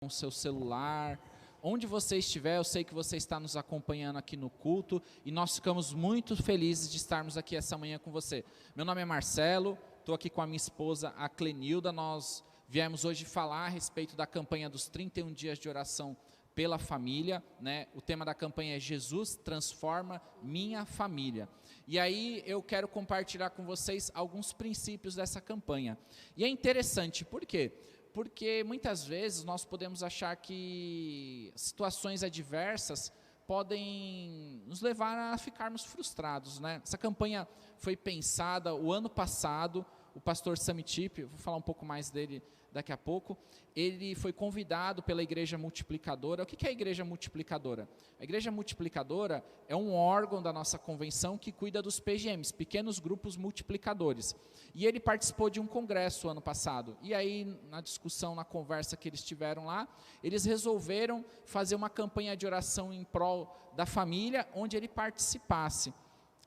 o seu celular, onde você estiver, eu sei que você está nos acompanhando aqui no culto, e nós ficamos muito felizes de estarmos aqui essa manhã com você. Meu nome é Marcelo, estou aqui com a minha esposa, a Clenilda. Nós viemos hoje falar a respeito da campanha dos 31 dias de oração pela família, né? O tema da campanha é Jesus transforma minha família. E aí eu quero compartilhar com vocês alguns princípios dessa campanha. E é interessante, por quê? Porque muitas vezes nós podemos achar que situações adversas podem nos levar a ficarmos frustrados, né? Essa campanha foi pensada o ano passado. O pastor Samitip, vou falar um pouco mais dele daqui a pouco, ele foi convidado pela Igreja Multiplicadora. O que é a Igreja Multiplicadora? A Igreja Multiplicadora é um órgão da nossa convenção que cuida dos PGMs, pequenos grupos multiplicadores. E ele participou de um congresso ano passado. E aí, na discussão, na conversa que eles tiveram lá, eles resolveram fazer uma campanha de oração em prol da família, onde ele participasse.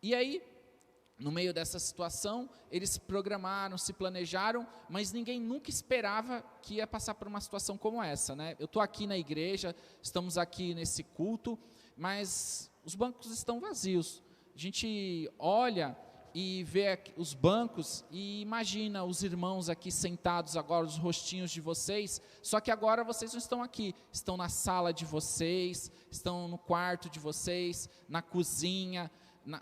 E aí, no meio dessa situação, eles se programaram, se planejaram, mas ninguém nunca esperava que ia passar por uma situação como essa, né? Eu estou aqui na igreja, estamos aqui nesse culto, mas os bancos estão vazios. A gente olha e vê os bancos e imagina os irmãos aqui sentados agora, os rostinhos de vocês, só que agora vocês não estão aqui, estão na sala de vocês, estão no quarto de vocês, na cozinha,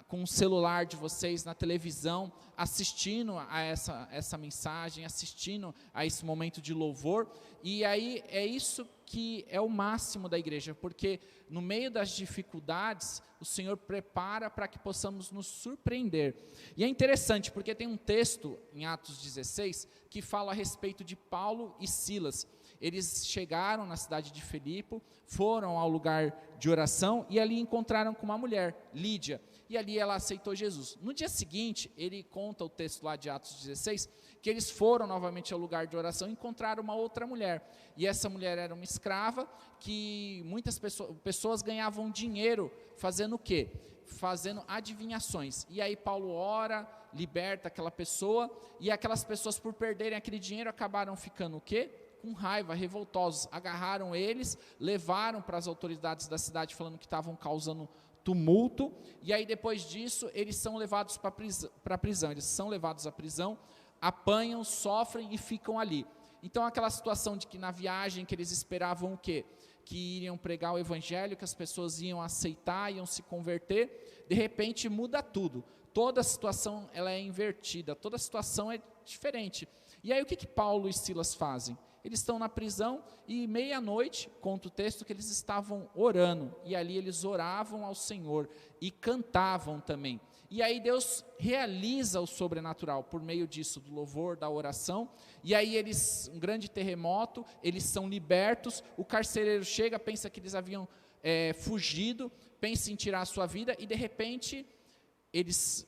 com o celular de vocês, na televisão, assistindo a essa mensagem, assistindo a esse momento de louvor. E aí é isso que é o máximo da igreja, porque no meio das dificuldades, o Senhor prepara para que possamos nos surpreender. E é interessante, porque tem um texto em Atos 16, que fala a respeito de Paulo e Silas. Eles chegaram na cidade de Filipe, foram ao lugar de oração e ali encontraram com uma mulher, Lídia, e ali ela aceitou Jesus. No dia seguinte, ele conta o texto lá de Atos 16, que eles foram novamente ao lugar de oração e encontraram uma outra mulher, e essa mulher era uma escrava, que muitas pessoas ganhavam dinheiro fazendo o quê? Fazendo adivinhações. E aí Paulo ora, liberta aquela pessoa, e aquelas pessoas, por perderem aquele dinheiro, acabaram ficando o quê? Com raiva, revoltosos, agarraram eles, levaram para as autoridades da cidade, falando que estavam causando tumulto, e aí depois disso, eles são levados para a prisão, eles são levados à prisão, apanham, sofrem e ficam ali. Então aquela situação de que na viagem que eles esperavam o quê? Que iriam pregar o evangelho, que as pessoas iam aceitar, iam se converter, de repente muda tudo, toda a situação ela é invertida, toda a situação é diferente. E aí o que Paulo e Silas fazem? Eles estão na prisão e meia-noite, conta o texto, que eles estavam orando, e ali eles oravam ao Senhor e cantavam também. E aí Deus realiza o sobrenatural por meio disso, do louvor, da oração, e aí eles, um grande terremoto, eles são libertos, o carcereiro chega, pensa que eles haviam fugido, pensa em tirar a sua vida, e de repente eles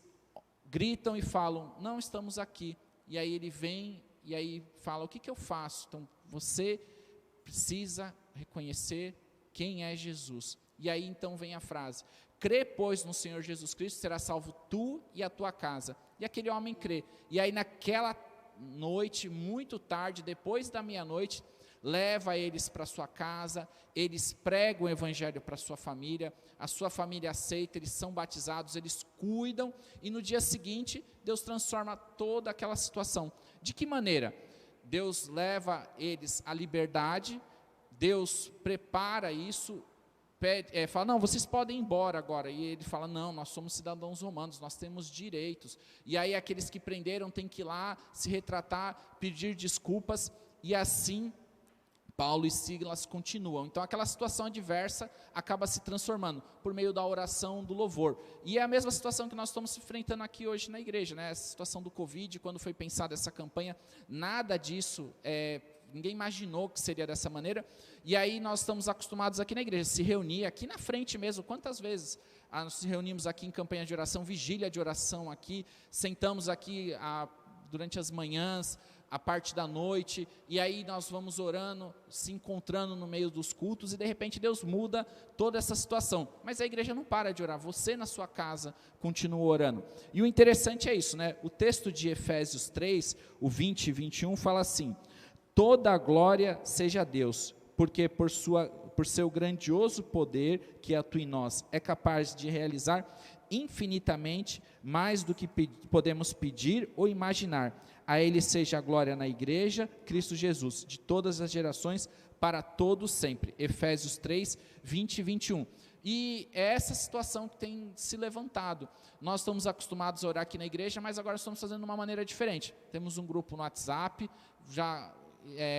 gritam e falam, não estamos aqui. E aí ele vem e aí fala, o que eu faço? Então, você precisa reconhecer quem é Jesus. E aí então vem a frase, crê pois no Senhor Jesus Cristo, será salvo tu e a tua casa. E aquele homem crê. E aí naquela noite, muito tarde, depois da meia-noite, leva eles para sua casa, eles pregam o evangelho para sua família, a sua família aceita, eles são batizados, eles cuidam, e no dia seguinte, Deus transforma toda aquela situação. De que maneira? Deus leva eles à liberdade, Deus prepara isso, fala, não, vocês podem ir embora agora, e ele fala, não, nós somos cidadãos romanos, nós temos direitos, e aí aqueles que prenderam têm que ir lá, se retratar, pedir desculpas, e assim Paulo e Silas continuam. Então aquela situação adversa acaba se transformando por meio da oração, do louvor. E é a mesma situação que nós estamos enfrentando aqui hoje na igreja, né? Essa situação do Covid, quando foi pensada essa campanha, nada disso, ninguém imaginou que seria dessa maneira. E aí nós estamos acostumados aqui na igreja, se reunir aqui na frente mesmo, quantas vezes nós se reunimos aqui em campanha de oração, vigília de oração aqui, sentamos aqui durante as manhãs, a parte da noite, e aí nós vamos orando, se encontrando no meio dos cultos, e de repente Deus muda toda essa situação, mas a igreja não para de orar, você na sua casa continua orando. E o interessante é isso, né? O texto de Efésios 3, o 20 e 21 fala assim, toda a glória seja a Deus, porque por seu grandioso poder que atua em nós, é capaz de realizar infinitamente mais do que podemos pedir ou imaginar. A Ele seja a glória na igreja, Cristo Jesus, de todas as gerações, para todos sempre. Efésios 3, 20 e 21. E é essa situação que tem se levantado. Nós estamos acostumados a orar aqui na igreja, mas agora estamos fazendo de uma maneira diferente. Temos um grupo no WhatsApp, já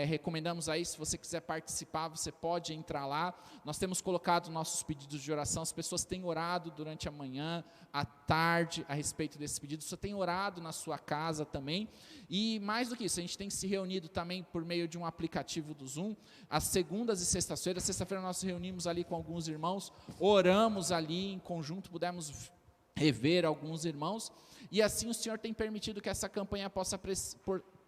recomendamos aí, se você quiser participar, você pode entrar lá. Nós temos colocado nossos pedidos de oração, as pessoas têm orado durante a manhã, à tarde, a respeito desses pedidos. Você tem orado na sua casa também, e mais do que isso, a gente tem se reunido também por meio de um aplicativo do Zoom, às segundas e sextas-feiras. Sexta-feira nós nos reunimos ali com alguns irmãos, oramos ali em conjunto, pudemos rever alguns irmãos, e assim o Senhor tem permitido que essa campanha possa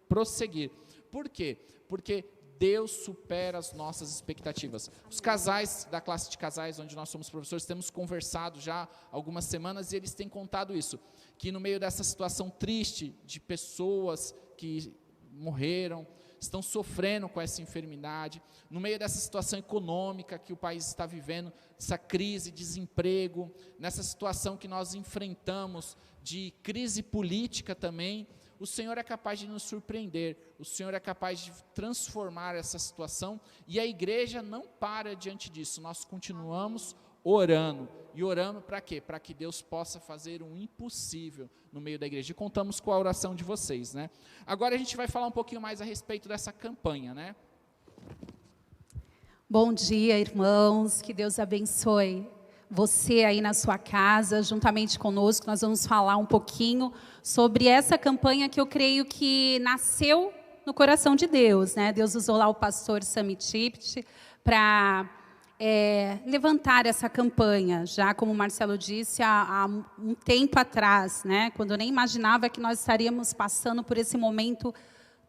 prosseguir. Por quê? Porque Deus supera as nossas expectativas. Os casais, da classe de casais, onde nós somos professores, temos conversado já há algumas semanas, e eles têm contado isso, que no meio dessa situação triste, de pessoas que morreram, estão sofrendo com essa enfermidade, no meio dessa situação econômica que o país está vivendo, essa crise, desemprego, nessa situação que nós enfrentamos, de crise política também, o Senhor é capaz de nos surpreender, o Senhor é capaz de transformar essa situação, e a igreja não para diante disso. Nós continuamos orando, e orando para quê? Para que Deus possa fazer o impossível no meio da igreja, e contamos com a oração de vocês, né? Agora a gente vai falar um pouquinho mais a respeito dessa campanha, né? Bom dia, irmãos, que Deus abençoe você aí na sua casa, juntamente conosco. Nós vamos falar um pouquinho sobre essa campanha que eu creio que nasceu no coração de Deus, né? Deus usou lá o pastor Sami Tipt para levantar essa campanha, já como o Marcelo disse, há um tempo atrás, né? Quando eu nem imaginava que nós estaríamos passando por esse momento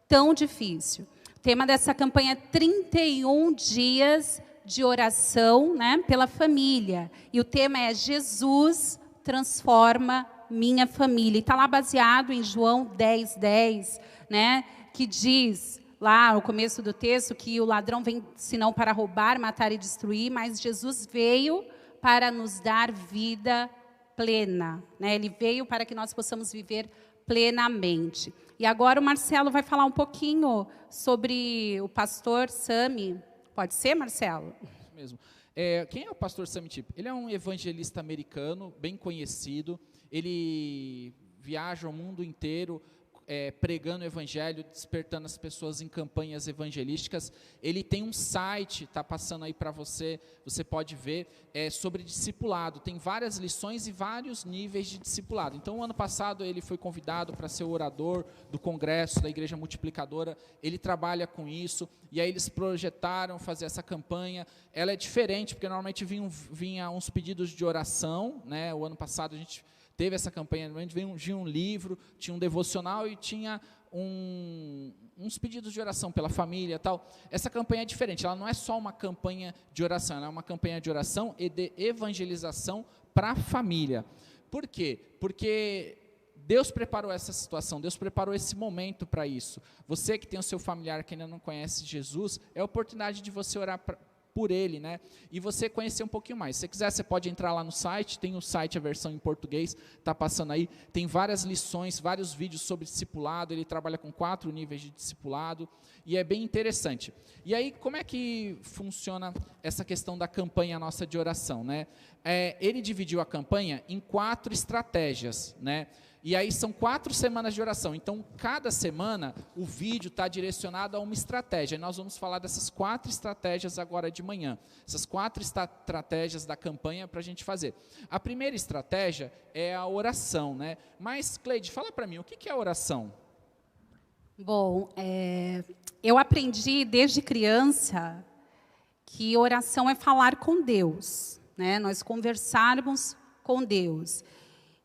tão difícil. O tema dessa campanha é 31 dias de oração, né, pela família. E o tema é Jesus transforma minha família. E está lá baseado em João 10:10, né, que diz lá no começo do texto que o ladrão vem senão para roubar, matar e destruir, mas Jesus veio para nos dar vida plena, né? Ele veio para que nós possamos viver plenamente. E agora o Marcelo vai falar um pouquinho sobre o pastor Sami. Pode ser, Marcelo? Isso mesmo. Quem é o pastor Sami Tipt? Ele é um evangelista americano, bem conhecido. Ele viaja o mundo inteiro pregando o evangelho, despertando as pessoas em campanhas evangelísticas. Ele tem um site, está passando aí para você, você pode ver, sobre discipulado. Tem várias lições e vários níveis de discipulado. Então, o ano passado, ele foi convidado para ser o orador do congresso da Igreja Multiplicadora. Ele trabalha com isso, e aí eles projetaram fazer essa campanha. Ela é diferente, porque normalmente vinha uns pedidos de oração, né? O ano passado a gente teve essa campanha, tinha um livro, tinha um devocional e tinha uns pedidos de oração pela família e tal. Essa campanha é diferente, ela não é só uma campanha de oração, ela é uma campanha de oração e de evangelização para a família. Por quê? Porque Deus preparou essa situação, Deus preparou esse momento para isso. Você que tem o seu familiar que ainda não conhece Jesus, é a oportunidade de você orar por ele, né? E você conhecer um pouquinho mais. Se você quiser, você pode entrar lá no site, tem o site, a versão em português, está passando aí, tem várias lições, vários vídeos sobre discipulado, ele trabalha com 4 níveis de discipulado, e é bem interessante. E aí, como é que funciona essa questão da campanha nossa de oração, né? Ele dividiu a campanha em 4 estratégias, né? E aí são 4 semanas de oração. Então, cada semana, o vídeo está direcionado a uma estratégia. E nós vamos falar dessas 4 estratégias agora de manhã. Essas 4 estratégias da campanha para a gente fazer. A primeira estratégia é a oração, né? Mas, Cleide, fala para mim, o que é a oração? Bom, eu aprendi desde criança que oração é falar com Deus, né? Nós conversarmos com Deus.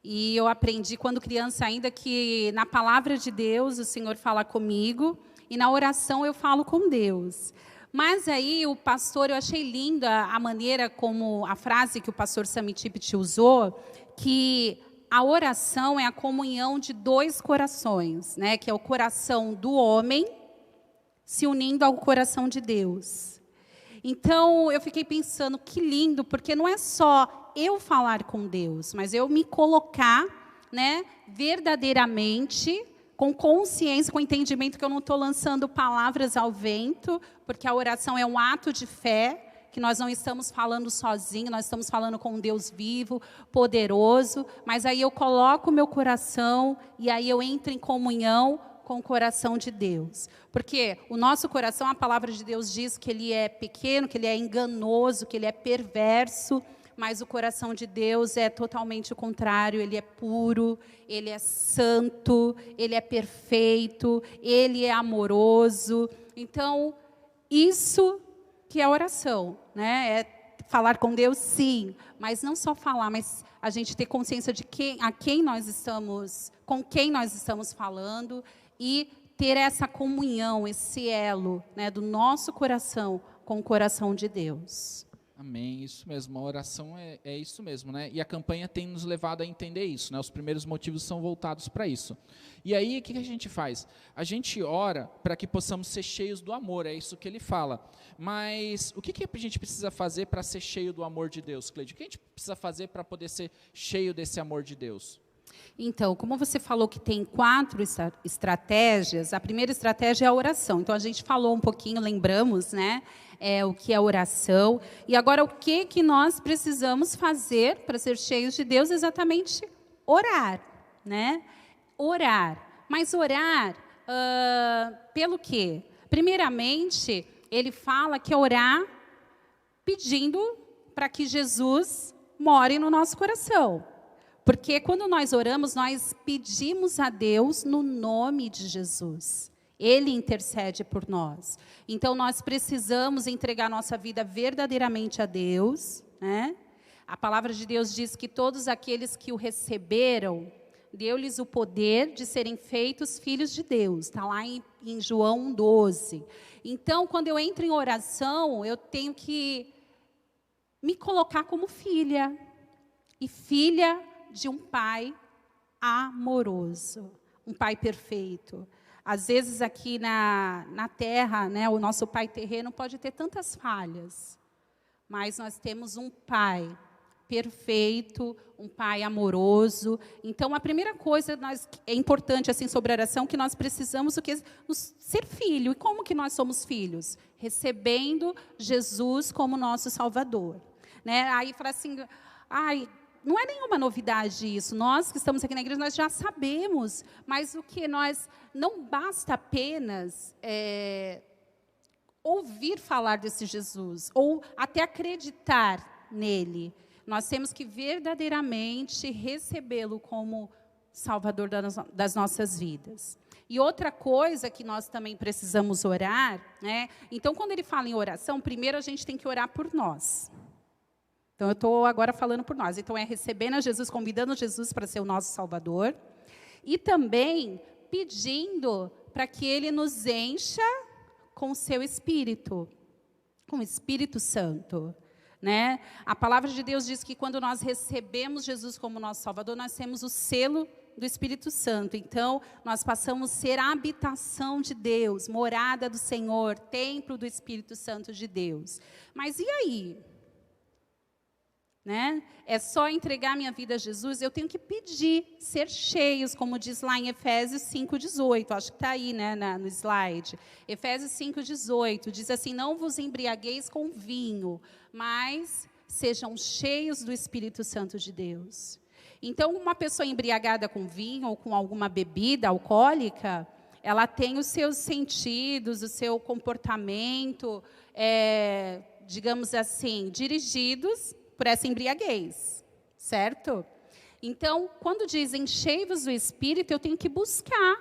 E eu aprendi quando criança ainda que na palavra de Deus o Senhor fala comigo e na oração eu falo com Deus. Mas aí o pastor, eu achei linda a maneira como a frase que o pastor Sami Tipt usou, que a oração é a comunhão de 2 corações, né? Que é o coração do homem se unindo ao coração de Deus. Então, eu fiquei pensando, que lindo, porque não é só eu falar com Deus, mas eu me colocar, né, verdadeiramente, com consciência, com entendimento que eu não estou lançando palavras ao vento, porque a oração é um ato de fé, que nós não estamos falando sozinhos, nós estamos falando com um Deus vivo, poderoso, mas aí eu coloco o meu coração e aí eu entro em comunhão com o coração de Deus. Porque o nosso coração, a palavra de Deus diz que ele é pequeno, que ele é enganoso, que ele é perverso, mas o coração de Deus é totalmente o contrário, ele é puro, ele é santo, ele é perfeito, ele é amoroso. Então, isso que é oração, né? É falar com Deus, sim, mas não só falar, mas a gente ter consciência de com quem nós estamos falando e ter essa comunhão, esse elo, né, do nosso coração com o coração de Deus. Amém, isso mesmo, a oração é isso mesmo, né? E a campanha tem nos levado a entender isso, né? Os primeiros motivos são voltados para isso. E aí, o que a gente faz? A gente ora para que possamos ser cheios do amor, é isso que ele fala. Mas o que a gente precisa fazer para ser cheio do amor de Deus, Cleide? O que a gente precisa fazer para poder ser cheio desse amor de Deus? Então, como você falou que tem 4 estratégias, a primeira estratégia é a oração. Então, a gente falou um pouquinho, lembramos, né? O que é oração. E agora, o que nós precisamos fazer para ser cheios de Deus? Exatamente orar, né? Orar. Mas orar pelo quê? Primeiramente, ele fala que orar pedindo para que Jesus more no nosso coração. Porque quando nós oramos, nós pedimos a Deus no nome de Jesus. Ele intercede por nós. Então, nós precisamos entregar nossa vida verdadeiramente a Deus, né? A palavra de Deus diz que todos aqueles que o receberam, deu-lhes o poder de serem feitos filhos de Deus. Está lá em João 12. Então, quando eu entro em oração, eu tenho que me colocar como filha. E filha de um pai amoroso, um pai perfeito. Às vezes aqui na terra, né, o nosso pai terreno pode ter tantas falhas, mas nós temos um pai perfeito, um pai amoroso. Então, a primeira coisa é importante assim sobre a oração, que nós precisamos ser filho. E como que nós somos filhos? Recebendo Jesus como nosso Salvador. Né? Aí fala assim, não é nenhuma novidade isso. Nós que estamos aqui na igreja, nós já sabemos. Mas o que nós... Não basta apenas ouvir falar desse Jesus, ou até acreditar nele. Nós temos que verdadeiramente recebê-lo como Salvador das nossas vidas. E outra coisa que nós também precisamos orar, né? Então, quando ele fala em oração, primeiro a gente tem que orar por nós. Então, eu estou agora falando por nós. Então, é recebendo a Jesus, convidando Jesus para ser o nosso Salvador. E também pedindo para que Ele nos encha com o seu Espírito, com o Espírito Santo. Né? A palavra de Deus diz que quando nós recebemos Jesus como nosso Salvador, nós temos o selo do Espírito Santo. Então, nós passamos a ser a habitação de Deus, morada do Senhor, templo do Espírito Santo de Deus. Mas e aí? Né? É só entregar minha vida a Jesus? Eu tenho que pedir, ser cheios, como diz lá em Efésios 5,18, acho que está aí, né, no slide. Efésios 5,18, diz assim, não vos embriagueis com vinho, mas sejam cheios do Espírito Santo de Deus. Então, uma pessoa embriagada com vinho ou com alguma bebida alcoólica, ela tem os seus sentidos, o seu comportamento, digamos assim, dirigidos por essa embriaguez, certo? Então, quando diz enchei-vos do Espírito, eu tenho que buscar,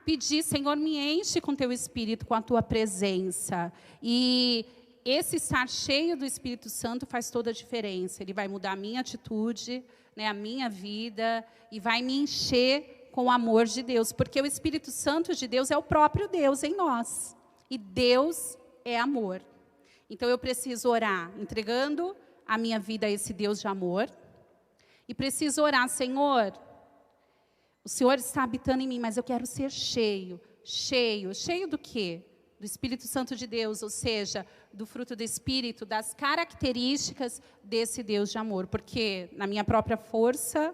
pedir, Senhor, me enche com teu Espírito, com a tua presença. E esse estar cheio do Espírito Santo faz toda a diferença. Ele vai mudar a minha atitude, né, a minha vida, e vai me encher com o amor de Deus, porque o Espírito Santo de Deus é o próprio Deus em nós. E Deus é amor. Então, eu preciso orar, entregando a minha vida a esse Deus de amor. E preciso orar, Senhor, o Senhor está habitando em mim, mas eu quero ser cheio. Cheio do quê? do Espírito Santo de Deus, ou seja, do fruto do Espírito, das características desse Deus de amor. Porque na minha própria força,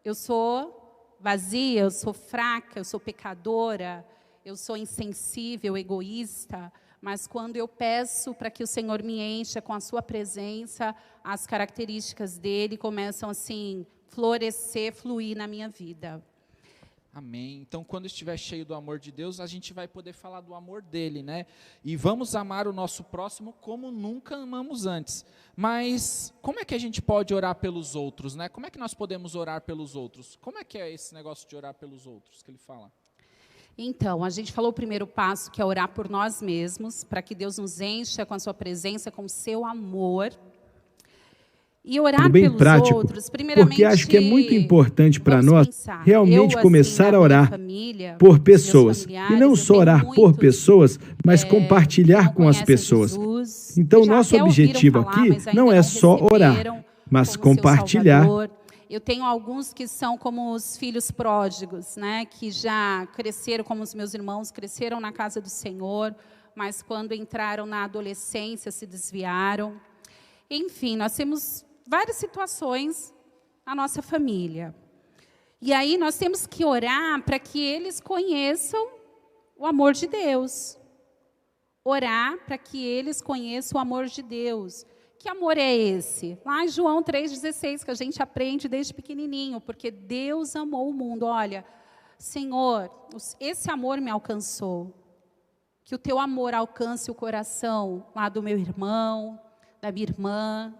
eu sou vazia, eu sou fraca, eu sou pecadora, eu sou insensível, egoísta. Mas quando eu peço para que o Senhor me encha com a sua presença, as características dele começam assim, florescer, fluir na minha vida. Amém. Então, quando estiver cheio do amor de Deus, a gente vai poder falar do amor dele, né? E vamos amar o nosso próximo como nunca amamos antes. Mas como é que a gente pode orar pelos outros, né? Como é que nós podemos orar pelos outros? Como é que é esse negócio de orar pelos outros que ele fala? Então, a gente falou o primeiro passo, que é orar por nós mesmos, para que Deus nos encha com a sua presença, com o seu amor. E orar bem pelos prático, outros, primeiramente, porque acho que é muito importante para nós pensar. realmente Eu, começar assim, a orar família, por meus pessoas. E familiares, não eu só tenho orar por muitos, pessoas, mas que compartilhar não com as conhecem pessoas. Jesus, Então, que já nosso até ouviram objetivo falar, aqui mas ainda não é só orar, receberam mas como seu compartilhar. Salvador. Eu tenho alguns que são como os filhos pródigos, né, que já cresceram como os meus irmãos, cresceram na casa do Senhor, mas quando entraram na adolescência se desviaram. Enfim, nós temos várias situações na nossa família. E aí nós temos que orar para que eles conheçam o amor de Deus. Orar para que eles conheçam o amor de Deus. Que amor é esse? Lá em João 3,16, que a gente aprende desde pequenininho, porque Deus amou o mundo. Olha, Senhor, esse amor me alcançou. Que o teu amor alcance o coração lá do meu irmão, da minha irmã,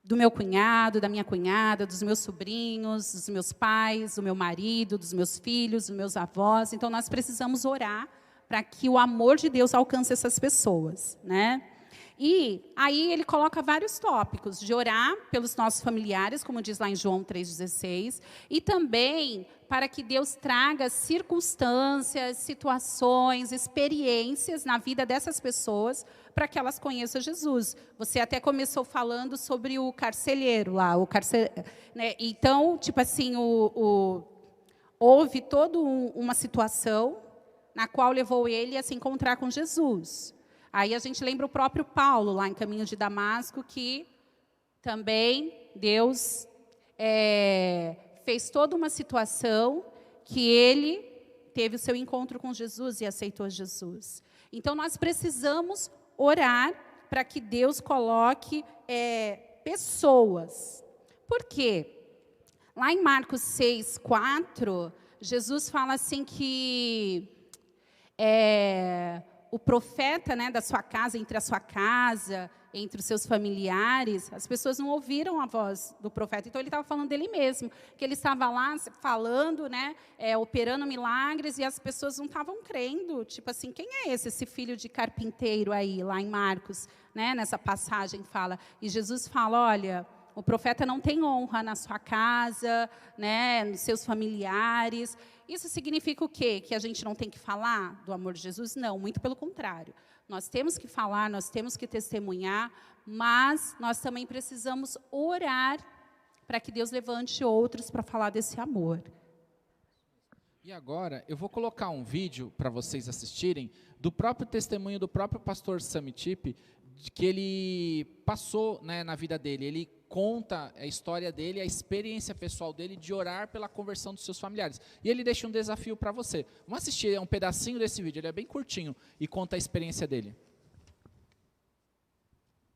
do meu cunhado, da minha cunhada, dos meus sobrinhos, dos meus pais, do meu marido, dos meus filhos, dos meus avós. Então, nós precisamos orar para que o amor de Deus alcance essas pessoas, né? E aí ele coloca vários tópicos, de orar pelos nossos familiares, como diz lá em João 3,16, e também para que Deus traga circunstâncias, situações, experiências na vida dessas pessoas, para que elas conheçam Jesus. Você até começou falando sobre o carcereiro lá, né? Então, tipo assim, houve toda uma situação na qual levou ele a se encontrar com Jesus. Aí a gente lembra o próprio Paulo, lá em Caminho de Damasco, que também Deus fez toda uma situação que ele teve o seu encontro com Jesus e aceitou Jesus. Então, nós precisamos orar para que Deus coloque pessoas. Por quê? Lá em Marcos 6,4, Jesus fala assim que o profeta, né, da sua casa, entre a sua casa, entre os seus familiares, as pessoas não ouviram a voz do profeta. Então, ele estava falando dele mesmo, que ele estava lá falando, né, operando milagres, e as pessoas não estavam crendo. Tipo assim, quem é esse filho de carpinteiro aí, lá em Marcos, né, nessa passagem fala. E Jesus fala, olha, o profeta não tem honra na sua casa, né, nos seus familiares. Isso significa o quê? Que a gente não tem que falar do amor de Jesus? Não, muito pelo contrário. Nós temos que falar, nós temos que testemunhar, mas nós também precisamos orar para que Deus levante outros para falar desse amor. E agora, eu vou colocar um vídeo para vocês assistirem, do próprio testemunho do próprio pastor Samitip, que ele passou, né, na vida dele. Ele conta a história dele, a experiência pessoal dele de orar pela conversão dos seus familiares. E ele deixa um desafio para você. Vamos assistir um pedacinho desse vídeo, ele é bem curtinho e conta a experiência dele.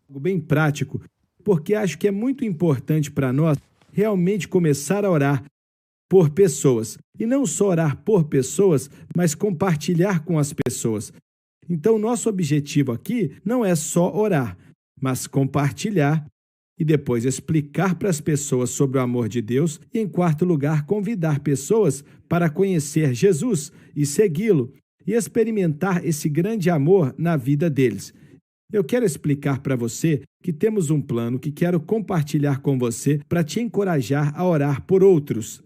Bem prático, porque acho que é muito importante para nós realmente começar a orar por pessoas. E não só orar por pessoas, mas compartilhar com as pessoas. Então, nosso objetivo aqui não é só orar, mas compartilhar e depois explicar para as pessoas sobre o amor de Deus e, em quarto lugar, convidar pessoas para conhecer Jesus e segui-lo e experimentar esse grande amor na vida deles. Eu quero explicar para você que temos um plano que quero compartilhar com você para te encorajar a orar por outros.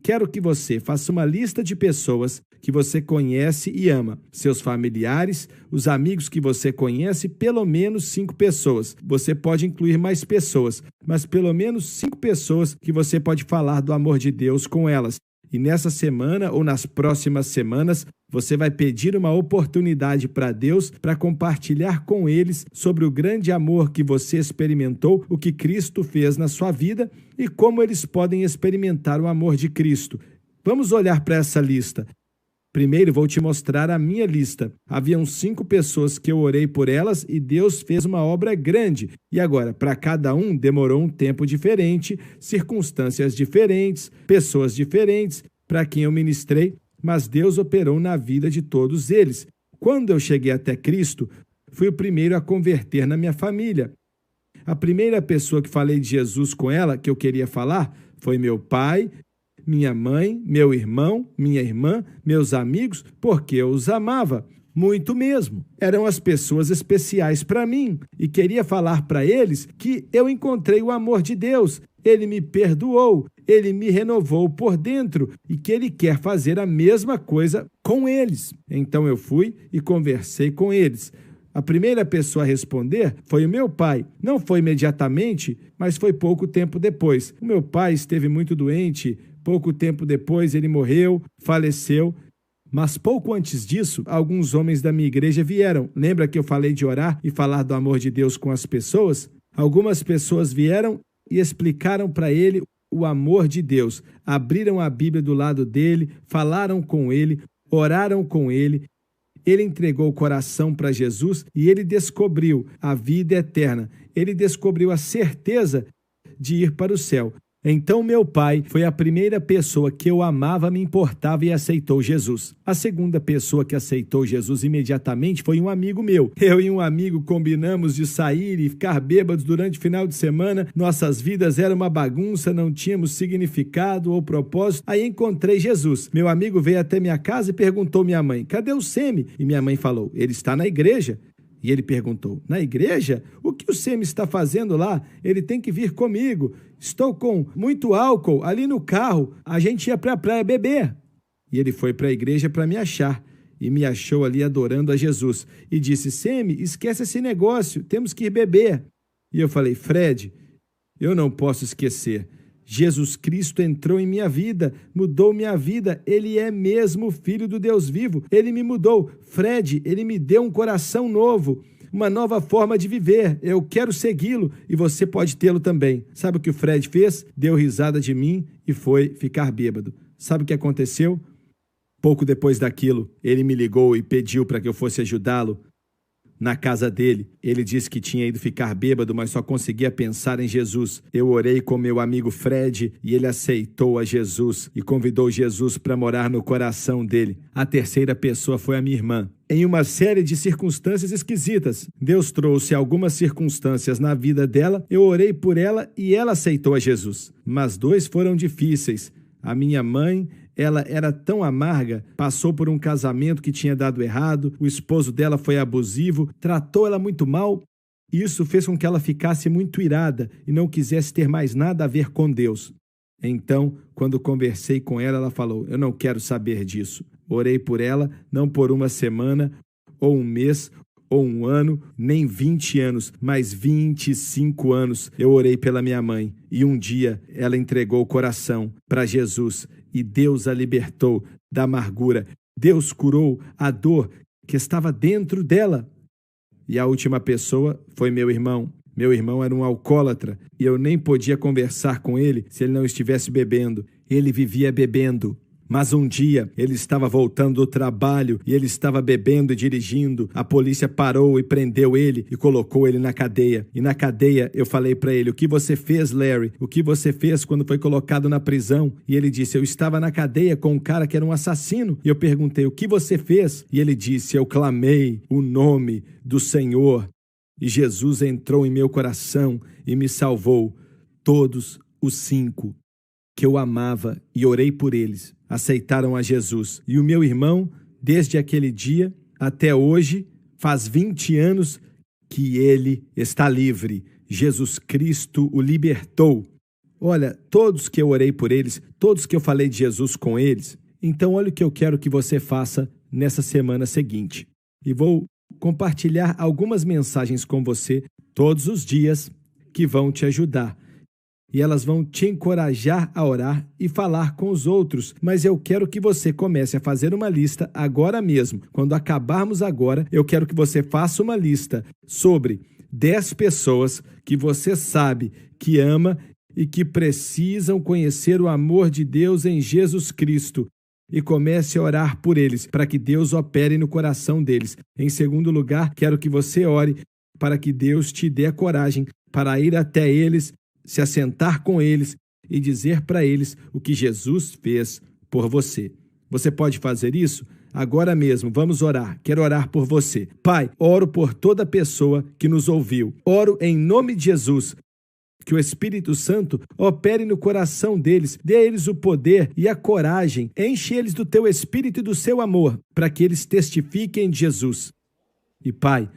Quero que você faça uma lista de pessoas que você conhece e ama, seus familiares, os amigos que você conhece, pelo menos 5 pessoas. Você pode incluir mais pessoas, mas pelo menos 5 pessoas que você pode falar do amor de Deus com elas. E nessa semana ou nas próximas semanas, você vai pedir uma oportunidade para Deus para compartilhar com eles sobre o grande amor que você experimentou, o que Cristo fez na sua vida e como eles podem experimentar o amor de Cristo. Vamos olhar para essa lista. Primeiro, vou te mostrar a minha lista. Haviam 5 pessoas que eu orei por elas e Deus fez uma obra grande. E agora, para cada um, demorou um tempo diferente, circunstâncias diferentes, pessoas diferentes, para quem eu ministrei, mas Deus operou na vida de todos eles. Quando eu cheguei até Cristo, fui o primeiro a converter na minha família. A primeira pessoa que falei de Jesus com ela, que eu queria falar, foi meu pai, minha mãe, meu irmão, minha irmã, meus amigos, porque eu os amava, muito mesmo. Eram as pessoas especiais para mim e queria falar para eles que eu encontrei o amor de Deus. Ele me perdoou, ele me renovou por dentro e que ele quer fazer a mesma coisa com eles. Então eu fui e conversei com eles. A primeira pessoa a responder foi o meu pai. Não foi imediatamente, mas foi pouco tempo depois. O meu pai esteve muito doente. Pouco tempo depois ele morreu, faleceu, mas pouco antes disso, alguns homens da minha igreja vieram. Lembra que eu falei de orar e falar do amor de Deus com as pessoas? Algumas pessoas vieram e explicaram para ele o amor de Deus. Abriram a Bíblia do lado dele, falaram com ele, oraram com ele. Ele entregou o coração para Jesus e ele descobriu a vida eterna. Ele descobriu a certeza de ir para o céu. Então meu pai foi a primeira pessoa que eu amava, me importava e aceitou Jesus. A segunda pessoa que aceitou Jesus imediatamente foi um amigo meu. Eu e um amigo combinamos de sair e ficar bêbados durante o final de semana. Nossas vidas eram uma bagunça, não tínhamos significado ou propósito. Aí encontrei Jesus. Meu amigo veio até minha casa e perguntou à minha mãe: cadê o Semi? E minha mãe falou: ele está na igreja. E ele perguntou: na igreja? O que o Semi está fazendo lá? Ele tem que vir comigo. Estou com muito álcool ali no carro. A gente ia para a praia beber. E ele foi para a igreja para me achar. E me achou ali adorando a Jesus. E disse: Semi, esquece esse negócio. Temos que ir beber. E eu falei: Fred, eu não posso esquecer. Jesus Cristo entrou em minha vida, mudou minha vida. Ele é mesmo o Filho do Deus vivo. Ele me mudou. Fred, ele me deu um coração novo, uma nova forma de viver. Eu quero segui-lo e você pode tê-lo também. Sabe o que o Fred fez? Deu risada de mim e foi ficar bêbado. Sabe o que aconteceu? Pouco depois daquilo, ele me ligou e pediu para que eu fosse ajudá-lo na casa dele. Ele disse que tinha ido ficar bêbado, mas só conseguia pensar em Jesus. Eu orei com meu amigo Fred e ele aceitou a Jesus e convidou Jesus para morar no coração dele. A terceira pessoa foi a minha irmã. Em uma série de circunstâncias esquisitas, Deus trouxe algumas circunstâncias na vida dela, eu orei por ela e ela aceitou a Jesus. Mas 2 foram difíceis. A minha mãe, ela era tão amarga, passou por um casamento que tinha dado errado, o esposo dela foi abusivo, tratou ela muito mal. Isso fez com que ela ficasse muito irada e não quisesse ter mais nada a ver com Deus. Então, quando conversei com ela, ela falou: eu não quero saber disso. Orei por ela, não por uma semana, ou um mês, ou um ano, nem 20 anos, mas 25 anos eu orei pela minha mãe. E um dia ela entregou o coração para Jesus e Deus a libertou da amargura. Deus curou a dor que estava dentro dela. E a última pessoa foi meu irmão. Meu irmão era um alcoólatra e eu nem podia conversar com ele se ele não estivesse bebendo. Ele vivia bebendo. Mas um dia ele estava voltando do trabalho e ele estava bebendo e dirigindo. A polícia parou e prendeu ele e colocou ele na cadeia. E na cadeia eu falei para ele: o que você fez, Larry? O que você fez quando foi colocado na prisão? E ele disse: eu estava na cadeia com um cara que era um assassino. E eu perguntei: o que você fez? E ele disse: eu clamei o nome do Senhor. E Jesus entrou em meu coração e me salvou. Todos os 5 que eu amava e orei por eles aceitaram a Jesus. E o meu irmão, desde aquele dia até hoje, faz 20 anos que ele está livre. Jesus Cristo o libertou. Olha, todos que eu orei por eles, todos que eu falei de Jesus com eles, então olha o que eu quero que você faça nessa semana seguinte. E vou compartilhar algumas mensagens com você todos os dias que vão te ajudar. e elas vão te encorajar a orar e falar com os outros. Mas eu quero que você comece a fazer uma lista agora mesmo. Quando acabarmos agora, eu quero que você faça uma lista sobre 10 pessoas que você sabe que ama e que precisam conhecer o amor de Deus em Jesus Cristo. E comece a orar por eles, para que Deus opere no coração deles. Em segundo lugar, quero que você ore para que Deus te dê a coragem para ir até eles, se assentar com eles e dizer para eles o que Jesus fez por você. Você pode fazer isso? Agora mesmo, vamos orar. Quero orar por você. Pai, oro por toda pessoa que nos ouviu. Oro em nome de Jesus, que o Espírito Santo opere no coração deles, dê a eles o poder e a coragem, enche eles do teu Espírito e do seu amor, para que eles testifiquem de Jesus. E Pai,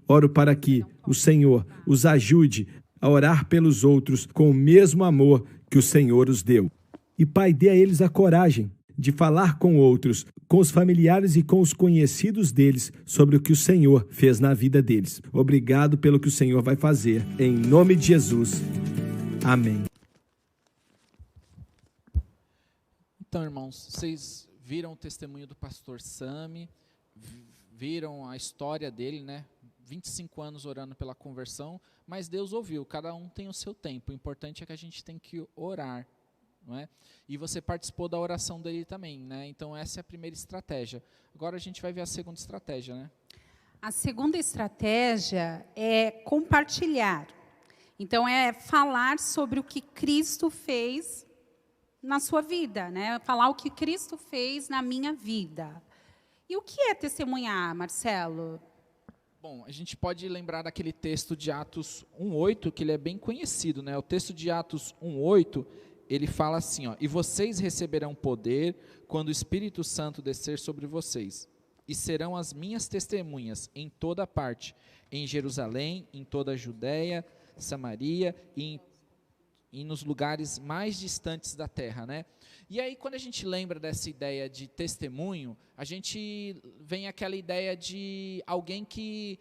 oro para que o Senhor os ajude a orar pelos outros com o mesmo amor que o Senhor os deu. E Pai, dê a eles a coragem de falar com outros, com os familiares e com os conhecidos deles, sobre o que o Senhor fez na vida deles. Obrigado pelo que o Senhor vai fazer. Em nome de Jesus. Amém. Então, irmãos, vocês viram o testemunho do pastor Sami, viram a história dele, né? 25 anos orando pela conversão, mas Deus ouviu, cada um tem o seu tempo. O importante é que a gente tem que orar. Não é? E você participou da oração dele também, né? Então essa é a primeira estratégia. Agora a gente vai ver a segunda estratégia, né? A segunda estratégia é compartilhar. Então é falar sobre o que Cristo fez na sua vida, né? Falar o que Cristo fez na minha vida. E o que é testemunhar, Marcelo? Bom, a gente pode lembrar daquele texto de Atos 1:8, que ele é bem conhecido, né? O texto de Atos 1:8, ele fala assim, ó: e vocês receberão poder quando o Espírito Santo descer sobre vocês, e serão as minhas testemunhas em toda parte, em Jerusalém, em toda a Judéia, Samaria e nos lugares mais distantes da terra, né? E aí, quando a gente lembra dessa ideia de testemunho, a gente vem aquela ideia de alguém que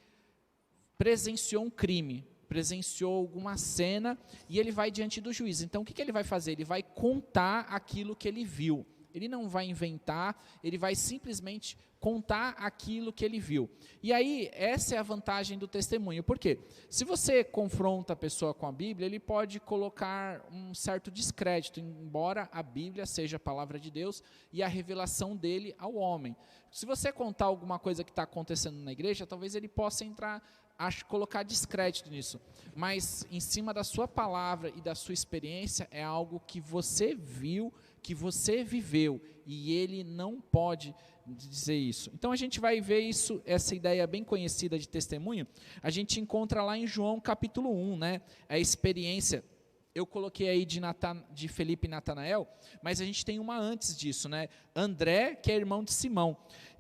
presenciou um crime, presenciou alguma cena e ele vai diante do juiz. Então, o que ele vai fazer? Ele vai contar aquilo que ele viu. Ele não vai inventar, ele vai simplesmente contar aquilo que ele viu. E aí, essa é a vantagem do testemunho. Por quê? Se você confronta a pessoa com a Bíblia, ele pode colocar um certo descrédito, embora a Bíblia seja a palavra de Deus e a revelação dele ao homem. Se você contar alguma coisa que está acontecendo na igreja, talvez ele possa colocar descrédito nisso, mas em cima da sua palavra e da sua experiência é algo que você viu, que você viveu, e ele não pode dizer isso. Então a gente vai ver isso, essa ideia bem conhecida de testemunho, a gente encontra lá em João capítulo 1, né? A experiência, eu coloquei aí de Felipe e Natanael, mas a gente tem uma antes disso, né? André, que é irmão de Simão.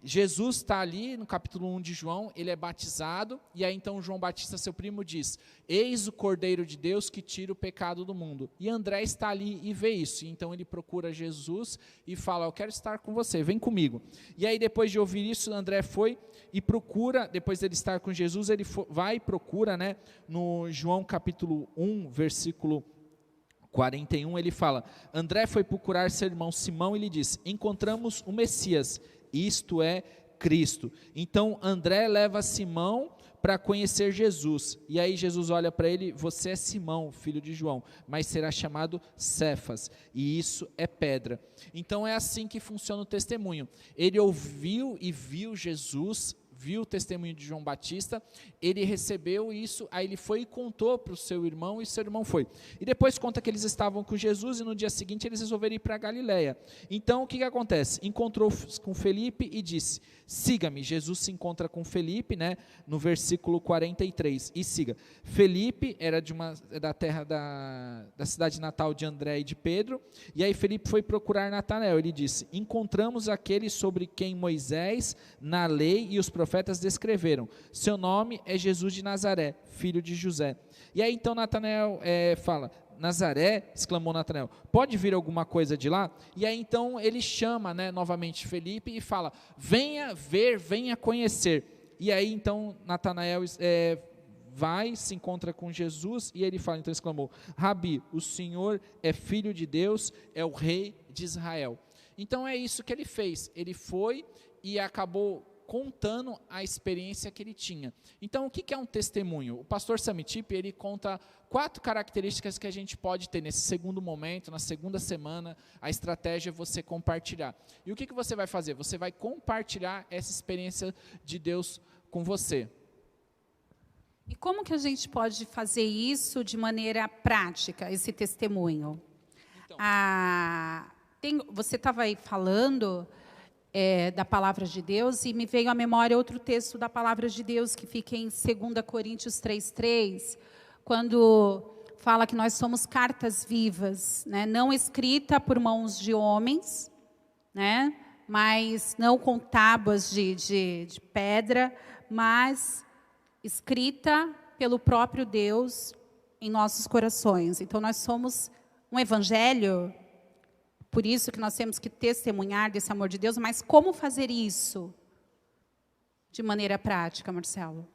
Jesus está ali no capítulo 1 de João, ele é batizado, e aí então João Batista, seu primo, diz: eis o Cordeiro de Deus que tira o pecado do mundo. E André está ali e vê isso, e então ele procura Jesus e fala: eu quero estar com você, vem comigo. E aí depois de ouvir isso, André foi e procura, depois dele estar com Jesus, ele vai e procura, né, no João capítulo 1, versículo 41, ele fala: André foi procurar seu irmão Simão e lhe disse: encontramos o Messias, isto é Cristo. Então André leva Simão para conhecer Jesus, e aí Jesus olha para ele: você é Simão, filho de João, mas será chamado Cefas, e isso é pedra. Então é assim que funciona o testemunho. Ele ouviu e viu Jesus, viu o testemunho de João Batista, ele recebeu isso, aí ele foi e contou para o seu irmão, e seu irmão foi. E depois conta que eles estavam com Jesus, e no dia seguinte eles resolveram ir para Galiléia. Então, o que acontece? Encontrou com Felipe e disse: siga-me. Jesus se encontra com Felipe, né, no versículo 43, e siga. Felipe era da terra da cidade natal de André e de Pedro, e aí Felipe foi procurar Natanael. Ele disse: encontramos aquele sobre quem Moisés, na lei e os profetas descreveram. Seu nome é Jesus de Nazaré, filho de José. E aí então Natanael fala: Nazaré, exclamou Natanael, pode vir alguma coisa de lá? E aí então ele chama, né, novamente Felipe e fala: venha ver, venha conhecer. E aí então Natanael vai, se encontra com Jesus, e ele fala, então exclamou, Rabi, o Senhor é filho de Deus, é o rei de Israel. Então é isso que ele fez, ele foi e acabou contando a experiência que ele tinha. Então, o que é um testemunho? O pastor Samitip, ele conta 4 características que a gente pode ter nesse segundo momento, na segunda semana. A estratégia é você compartilhar. E o que você vai fazer? Você vai compartilhar essa experiência de Deus com você. E como que a gente pode fazer isso de maneira prática, esse testemunho? Então, você estava aí falando da palavra de Deus, e me veio à memória outro texto da palavra de Deus, que fica em 2 Coríntios 3:3, quando fala que nós somos cartas vivas, né, não escrita por mãos de homens, né, mas não com tábuas de pedra, mas escrita pelo próprio Deus em nossos corações. Então, nós somos um evangelho. Por isso que nós temos que testemunhar desse amor de Deus, mas como fazer isso de maneira prática, Marcelo?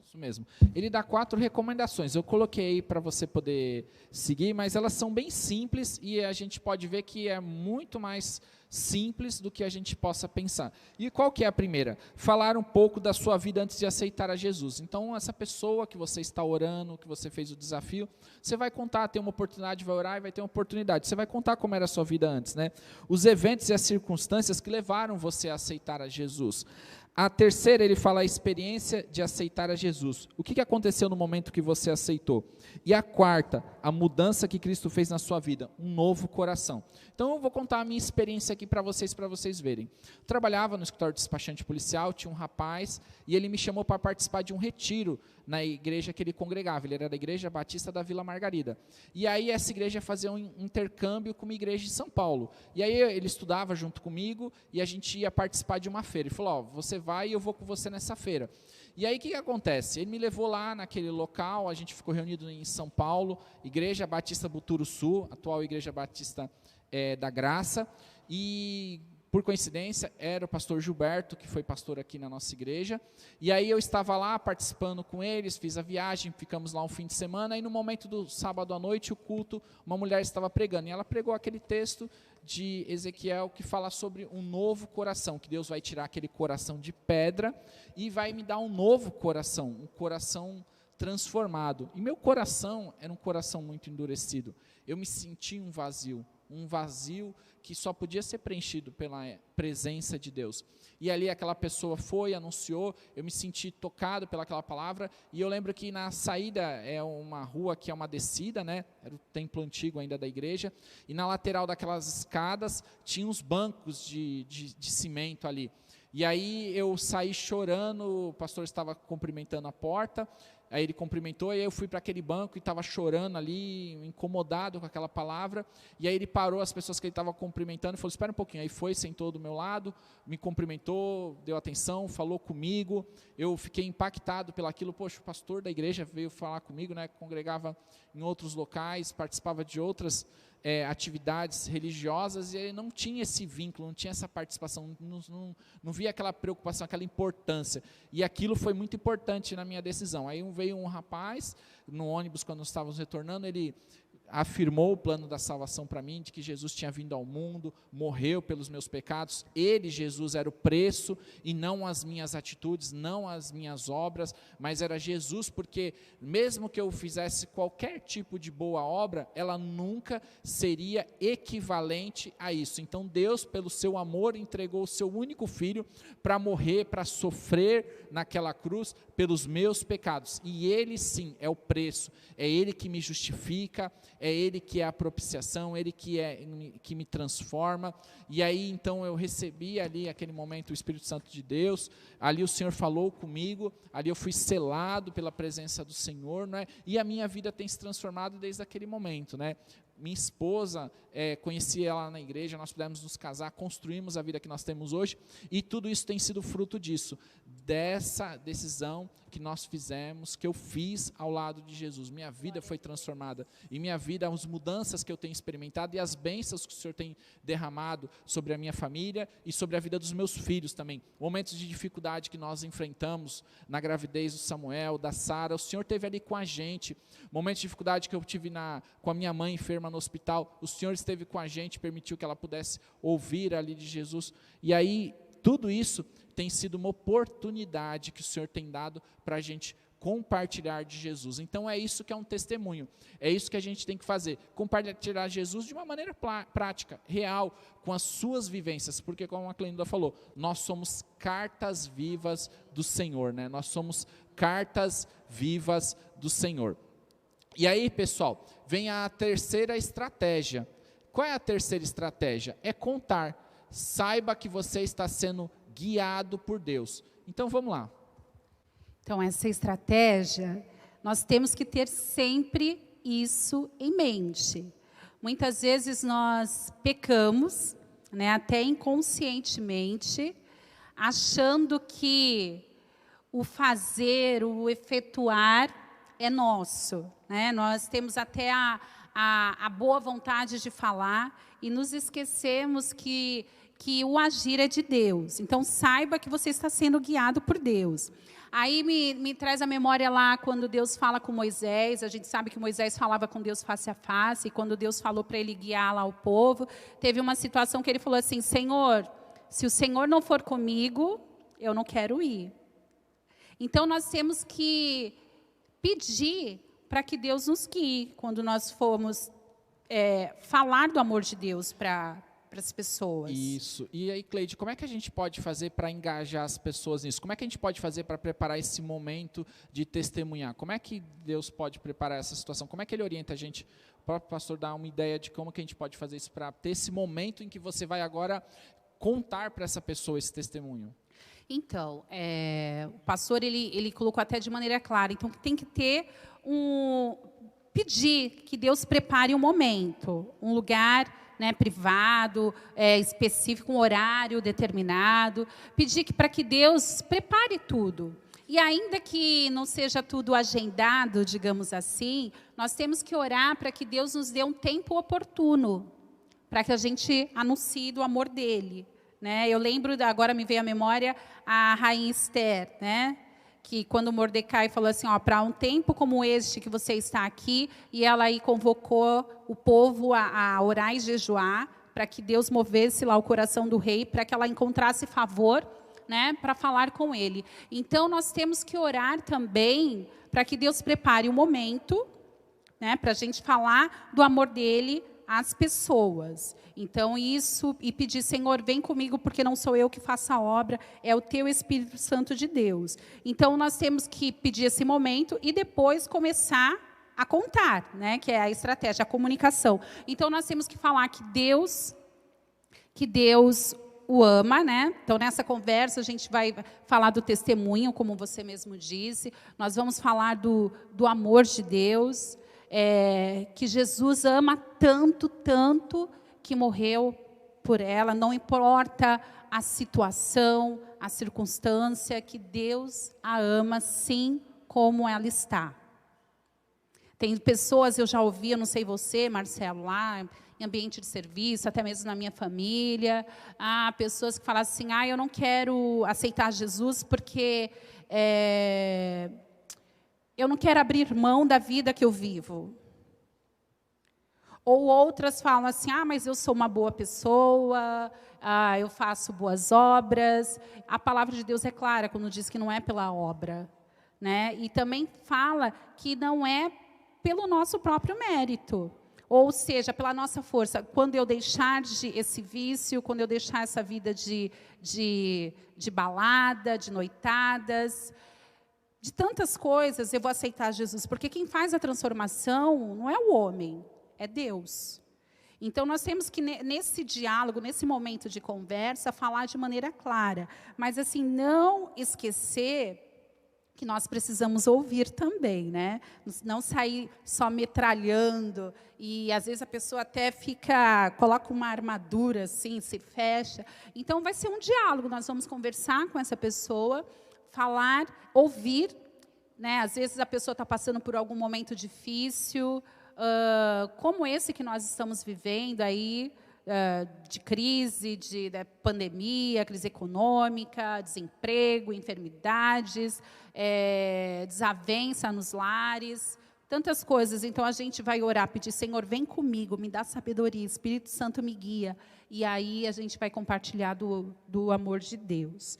Isso mesmo. Ele dá 4 recomendações. Eu coloquei para você poder seguir, mas elas são bem simples e a gente pode ver que é muito mais simples do que a gente possa pensar. E qual que é a primeira? Falar um pouco da sua vida antes de aceitar a Jesus. Então, essa pessoa que você está orando, que você fez o desafio, você vai contar, tem uma oportunidade, vai orar e vai ter uma oportunidade. Você vai contar como era a sua vida antes, né? Os eventos e as circunstâncias que levaram você a aceitar a Jesus. A terceira, ele fala a experiência de aceitar a Jesus. O que aconteceu no momento que você aceitou? E a quarta, a mudança que Cristo fez na sua vida, um novo coração. Então eu vou contar a minha experiência aqui para vocês verem. Eu trabalhava no escritório de despachante policial, tinha um rapaz, e ele me chamou para participar de um retiro na igreja que ele congregava. Ele era da Igreja Batista da Vila Margarida. E aí essa igreja fazia um intercâmbio com uma igreja de São Paulo. E aí ele estudava junto comigo e a gente ia participar de uma feira. Ele falou, você vai e eu vou com você nessa feira. E aí o que acontece? Ele me levou lá naquele local, a gente ficou reunido em São Paulo, Igreja Batista Buturuçu, atual Igreja Batista da Graça, e por coincidência, era o pastor Gilberto, que foi pastor aqui na nossa igreja, e aí eu estava lá participando com eles, fiz a viagem, ficamos lá um fim de semana, e no momento do sábado à noite, o culto, uma mulher estava pregando, e ela pregou aquele texto de Ezequiel, que fala sobre um novo coração, que Deus vai tirar aquele coração de pedra, e vai me dar um novo coração, um coração transformado, e meu coração era um coração muito endurecido, eu me senti um vazio que só podia ser preenchido pela presença de Deus. E ali aquela pessoa foi, anunciou, eu me senti tocado pelaquela palavra, e eu lembro que na saída, é uma rua que é uma descida, né? Era o templo antigo ainda da igreja, e na lateral daquelas escadas, tinha uns bancos de cimento ali. E aí eu saí chorando, o pastor estava cumprimentando a porta, aí ele cumprimentou, e aí eu fui para aquele banco e estava chorando ali, incomodado com aquela palavra, e aí ele parou as pessoas que ele estava cumprimentando e falou, espera um pouquinho, aí foi, sentou do meu lado, me cumprimentou, deu atenção, falou comigo, eu fiquei impactado pelaquilo, poxa, o pastor da igreja veio falar comigo, né, congregava em outros locais, participava de outras atividades religiosas, e ele não tinha esse vínculo, não tinha essa participação, não via aquela preocupação, aquela importância, e aquilo foi muito importante na minha decisão. Aí veio um rapaz, no ônibus, quando nós estávamos retornando, ele afirmou o plano da salvação para mim, de que Jesus tinha vindo ao mundo, morreu pelos meus pecados, ele, Jesus, era o preço, e não as minhas atitudes, não as minhas obras, mas era Jesus, porque mesmo que eu fizesse qualquer tipo de boa obra, ela nunca seria equivalente a isso. Então Deus, pelo seu amor, entregou o seu único filho para morrer, para sofrer naquela cruz pelos meus pecados, e ele sim é o preço, é ele que me justifica, é ele que é a propiciação, ele que me transforma. E aí então eu recebi ali aquele momento o Espírito Santo de Deus, ali o Senhor falou comigo, ali eu fui selado pela presença do Senhor, né? E a minha vida tem se transformado desde aquele momento, né? minha esposa, conheci ela na igreja, nós pudemos nos casar, construímos a vida que nós temos hoje, e tudo isso tem sido fruto disso, dessa decisão que nós fizemos, que eu fiz ao lado de Jesus. Minha vida foi transformada, e minha vida, as mudanças que eu tenho experimentado, e as bênçãos que o Senhor tem derramado sobre a minha família, e sobre a vida dos meus filhos também. Momentos de dificuldade que nós enfrentamos, na gravidez do Samuel, da Sara, o Senhor esteve ali com a gente. Momentos de dificuldade que eu tive com a minha mãe enferma no hospital, o Senhor esteve com a gente, permitiu que ela pudesse ouvir ali de Jesus. E aí, tudo isso tem sido uma oportunidade que o Senhor tem dado para a gente compartilhar de Jesus. Então é isso que é um testemunho, é isso que a gente tem que fazer, compartilhar Jesus de uma maneira prática, real, com as suas vivências, porque como a Clênida falou, nós somos cartas vivas do Senhor, né? Nós somos cartas vivas do Senhor. E aí, pessoal, vem a terceira estratégia. Qual é a terceira estratégia? É contar. Saiba que você está sendo guiado por Deus. Então, vamos lá. Então, essa estratégia, nós temos que ter sempre isso em mente. Muitas vezes nós pecamos, né, até inconscientemente, achando que o fazer, o efetuar é nosso, né? Nós temos até a boa vontade de falar e nos esquecemos que o agir é de Deus. Então, saiba que você está sendo guiado por Deus. Aí me traz a memória lá quando Deus fala com Moisés. A gente sabe que Moisés falava com Deus face a face. E quando Deus falou para ele guiar lá o povo, teve uma situação que ele falou assim: Senhor, se o Senhor não for comigo, eu não quero ir. Então, nós temos que pedir para que Deus nos guie quando nós formos falar do amor de Deus para as pessoas. Isso. E aí, Cleide, como é que a gente pode fazer para engajar as pessoas nisso? Como é que a gente pode fazer para preparar esse momento de testemunhar? Como é que Deus pode preparar essa situação? Como é que Ele orienta a gente? O próprio pastor dá uma ideia de como que a gente pode fazer isso para ter esse momento em que você vai agora contar para essa pessoa esse testemunho. Então, o pastor ele colocou até de maneira clara. Então, tem que ter pedir que Deus prepare um momento, um lugar, né, privado, específico, um horário determinado. Pedir para que Deus prepare tudo. E ainda que não seja tudo agendado, digamos assim, nós temos que orar para que Deus nos dê um tempo oportuno, para que a gente anuncie do amor dele. Né? Eu lembro, agora me veio à memória, a rainha Esther, né? Que quando Mordecai falou assim, para um tempo como este que você está aqui, e ela aí convocou o povo a orar e jejuar, para que Deus movesse lá o coração do rei, para que ela encontrasse favor, né, para falar com ele. Então, nós temos que orar também, para que Deus prepare um momento, né, para a gente falar do amor dele às pessoas. Então, isso, e pedir, Senhor, vem comigo, porque não sou eu que faço a obra, é o teu Espírito Santo de Deus. Então, nós temos que pedir esse momento e depois começar a contar, né, que é a estratégia, a comunicação. Então, nós temos que falar que Deus o ama, né? Então, nessa conversa, a gente vai falar do testemunho, como você mesmo disse. Nós vamos falar do amor de Deus, que Jesus ama tanto, tanto, que morreu por ela, não importa a situação, a circunstância, que Deus a ama sim como ela está. Tem pessoas, eu já ouvi, eu não sei você, Marcelo, lá em ambiente de serviço, até mesmo na minha família, há pessoas que falam assim, eu não quero aceitar Jesus porque eu não quero abrir mão da vida que eu vivo. Ou outras falam assim, mas eu sou uma boa pessoa, eu faço boas obras. A palavra de Deus é clara quando diz que não é pela obra, né? E também fala que não é pelo nosso próprio mérito. Ou seja, pela nossa força. Quando eu deixar esse vício, quando eu deixar essa vida de balada, de noitadas, de tantas coisas, eu vou aceitar Jesus. Porque quem faz a transformação não é o homem, é Deus. Então, nós temos que, nesse diálogo, nesse momento de conversa, falar de maneira clara. Mas, assim, não esquecer que nós precisamos ouvir também, né? Não sair só metralhando, e às vezes a pessoa até coloca uma armadura assim, se fecha. Então vai ser um diálogo, nós vamos conversar com essa pessoa, falar, ouvir, né? Às vezes a pessoa está passando por algum momento difícil, como esse que nós estamos vivendo aí, de crise, de pandemia, crise econômica, desemprego, enfermidades, desavença nos lares, tantas coisas. Então, a gente vai orar, pedir, Senhor, vem comigo, me dá sabedoria, Espírito Santo me guia. E aí a gente vai compartilhar do amor de Deus.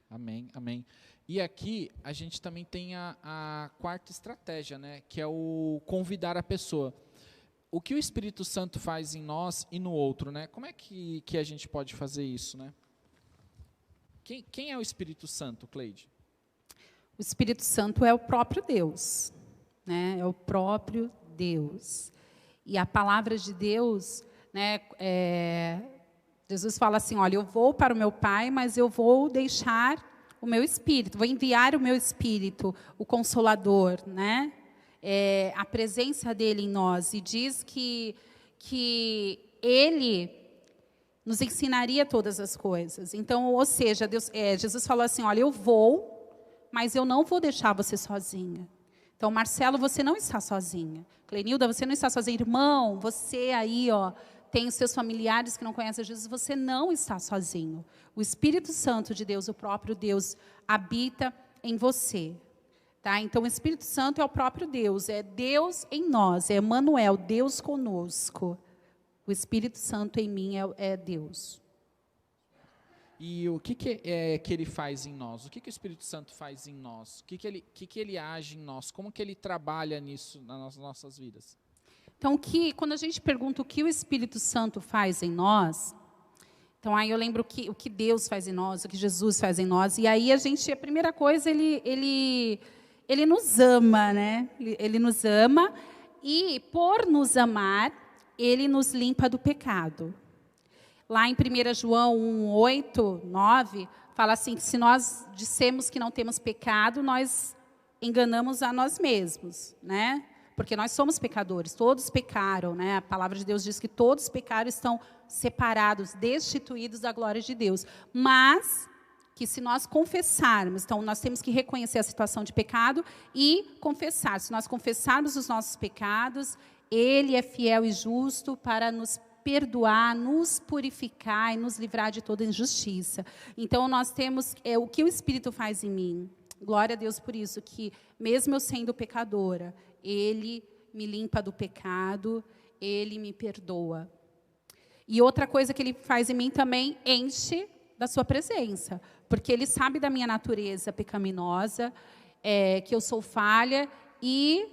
Amém, amém. E aqui a gente também tem a quarta estratégia, né, que é o convidar a pessoa. O que o Espírito Santo faz em nós e no outro, né? Como é que a gente pode fazer isso, né? Quem é o Espírito Santo, Cleide? O Espírito Santo é o próprio Deus, né? É o próprio Deus. E a palavra de Deus, né? Jesus fala assim, olha, eu vou para o meu Pai, mas eu vou deixar o meu Espírito, vou enviar o meu Espírito, o Consolador, né? A presença dele em nós, e diz que ele nos ensinaria todas as coisas. Então, ou seja, Jesus falou assim, olha, eu vou, mas eu não vou deixar você sozinha. Então, Marcelo, você não está sozinha. Clenilda, você não está sozinha. Irmão, você aí, tem os seus familiares que não conhecem Jesus, você não está sozinho. O Espírito Santo de Deus, o próprio Deus, habita em você. Tá? Então, o Espírito Santo é o próprio Deus, é Deus em nós, é Emmanuel, Deus conosco. O Espírito Santo em mim é Deus. E o que ele faz em nós? O que o Espírito Santo faz em nós? O que ele age em nós? Como que ele trabalha nisso nas nossas vidas? Então, quando a gente pergunta o que o Espírito Santo faz em nós, então aí eu lembro o que Deus faz em nós, o que Jesus faz em nós, e aí a primeira coisa, ele nos ama, né? Ele nos ama, e por nos amar, ele nos limpa do pecado. Lá em 1 João 1:8, 9, fala assim, que se nós dissemos que não temos pecado, nós enganamos a nós mesmos, né? Porque nós somos pecadores, todos pecaram, né? A palavra de Deus diz que todos pecaram, estão separados, destituídos da glória de Deus. Mas que se nós confessarmos, então nós temos que reconhecer a situação de pecado e confessar. Se nós confessarmos os nossos pecados, Ele é fiel e justo para nos perdoar, nos purificar e nos livrar de toda injustiça. Então nós temos o que o Espírito faz em mim. Glória a Deus por isso, que mesmo eu sendo pecadora, Ele me limpa do pecado, Ele me perdoa. E outra coisa que Ele faz em mim também, enche da sua presença, porque Ele sabe da minha natureza pecaminosa, que eu sou falha, e,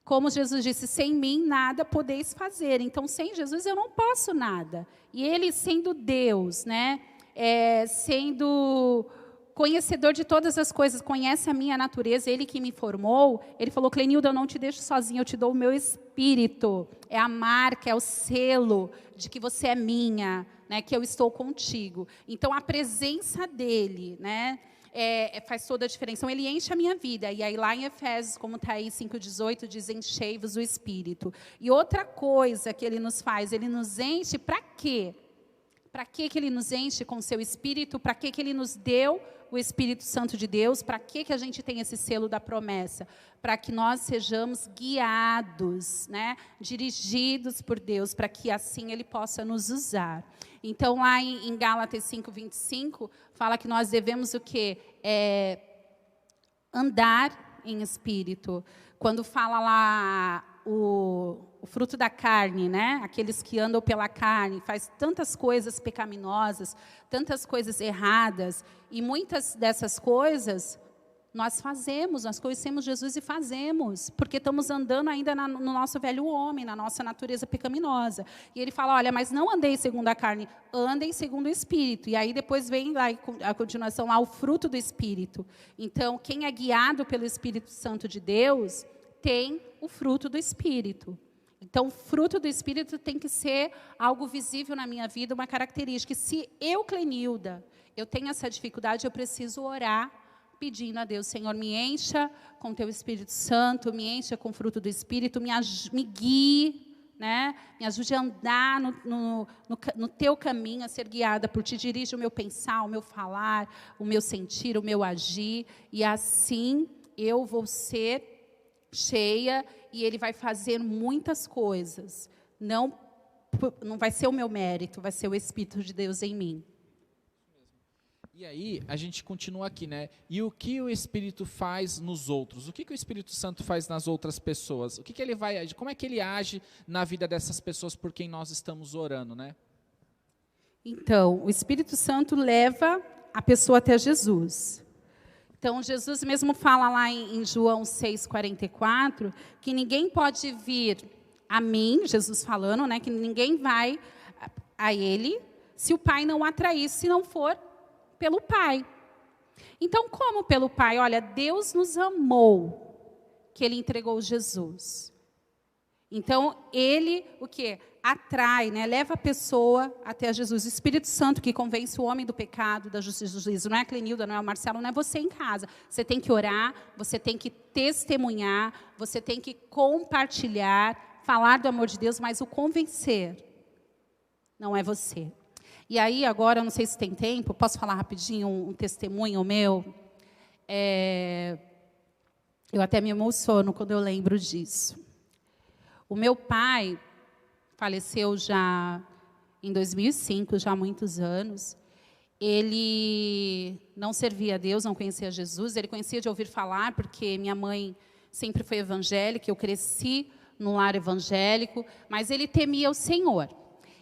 como Jesus disse, sem mim nada podeis fazer. Então, sem Jesus eu não posso nada. E Ele, sendo Deus, né, sendo conhecedor de todas as coisas, conhece a minha natureza, Ele que me formou, Ele falou, Clenilda, eu não te deixo sozinha, eu te dou o meu Espírito. É a marca, é o selo de que você é minha, né, que eu estou contigo. Então, a presença dEle, né, faz toda a diferença. Então, Ele enche a minha vida. E aí, lá em Efésios, como está aí, 5:18, diz, enchei-vos o Espírito. E outra coisa que Ele nos faz, Ele nos enche para quê? Para que Ele nos enche com o seu Espírito? Para que Ele nos deu o Espírito Santo de Deus? Para que a gente tem esse selo da promessa? Para que nós sejamos guiados, né? Dirigidos por Deus, para que assim Ele possa nos usar. Então, lá em Gálatas 5:25, fala que nós devemos o quê? Andar em Espírito. Quando fala lá o fruto da carne, né? Aqueles que andam pela carne, faz tantas coisas pecaminosas, tantas coisas erradas, e muitas dessas coisas nós fazemos, nós conhecemos Jesus e fazemos, porque estamos andando ainda no nosso velho homem, na nossa natureza pecaminosa. E Ele fala, olha, mas não andei segundo a carne, andem segundo o Espírito. E aí depois vem lá a continuação, lá o fruto do Espírito. Então, quem é guiado pelo Espírito Santo de Deus, tem o fruto do Espírito. Então, o fruto do Espírito tem que ser algo visível na minha vida, uma característica. Se eu, Clenilda, eu tenho essa dificuldade, eu preciso orar pedindo a Deus, Senhor, me encha com Teu Espírito Santo, me encha com o fruto do Espírito, me guie, né? Me ajude a andar no Teu caminho, a ser guiada por Ti. Dirige o meu pensar, o meu falar, o meu sentir, o meu agir. E assim eu vou ser cheia e Ele vai fazer muitas coisas. Não vai ser o meu mérito, vai ser o Espírito de Deus em mim. E aí, a gente continua aqui, né? E o que o Espírito faz nos outros? O que o Espírito Santo faz nas outras pessoas? O que ele vai agir? Como é que ele age na vida dessas pessoas por quem nós estamos orando, né? Então, o Espírito Santo leva a pessoa até Jesus. Então, Jesus mesmo fala lá em João 6,44, que ninguém pode vir a mim, Jesus falando, né? Que ninguém vai a Ele se o Pai não o atrair, se não for pelo Pai. Então, como pelo Pai? Olha, Deus nos amou, que Ele entregou Jesus. Então, Ele, o quê? Atrai, né? Leva a pessoa até Jesus. O Espírito Santo que convence o homem do pecado, da justiça e do juízo. Não é a Clenilda, não é o Marcelo, não é você em casa. Você tem que orar, você tem que testemunhar, você tem que compartilhar, falar do amor de Deus, mas o convencer não é você. E aí, agora, eu não sei se tem tempo, posso falar rapidinho um testemunho meu? Eu até me emociono quando eu lembro disso. O meu pai faleceu já em 2005, já há muitos anos. Ele não servia a Deus, não conhecia Jesus. Ele conhecia de ouvir falar, porque minha mãe sempre foi evangélica, eu cresci num lar evangélico, mas ele temia o Senhor.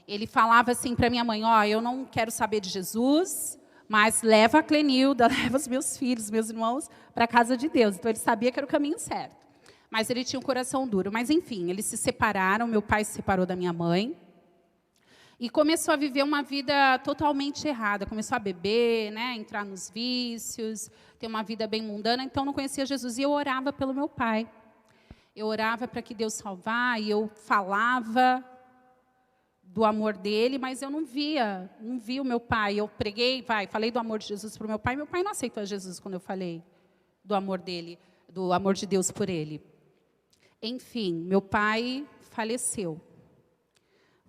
Ele falava assim para minha mãe, eu não quero saber de Jesus, mas leva a Clenilda, leva os meus filhos, meus irmãos, para a casa de Deus. Então, ele sabia que era o caminho certo. Mas ele tinha um coração duro. Mas, enfim, eles se separaram, meu pai se separou da minha mãe. E começou a viver uma vida totalmente errada. Começou a beber, né, entrar nos vícios, ter uma vida bem mundana. Então, não conhecia Jesus. E eu orava pelo meu pai. Eu orava para que Deus salvar, e eu falava do amor dele, mas eu não via o meu pai. Eu preguei, falei do amor de Jesus para o meu pai não aceitou Jesus quando eu falei do amor dele, do amor de Deus por ele. Enfim, meu pai faleceu.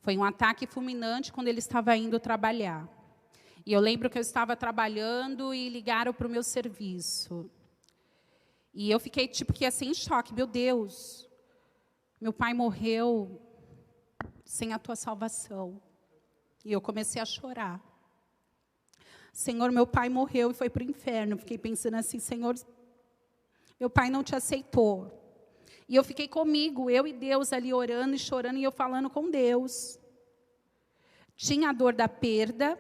Foi um ataque fulminante quando ele estava indo trabalhar. E eu lembro que eu estava trabalhando e ligaram para o meu serviço. E eu fiquei que assim em choque, meu Deus, meu pai morreu sem a tua salvação. E eu comecei a chorar. Senhor, meu pai morreu e foi para o inferno. Eu fiquei pensando assim, Senhor, meu pai não te aceitou. E eu fiquei comigo, eu e Deus ali orando e chorando, e eu falando com Deus. Tinha a dor da perda,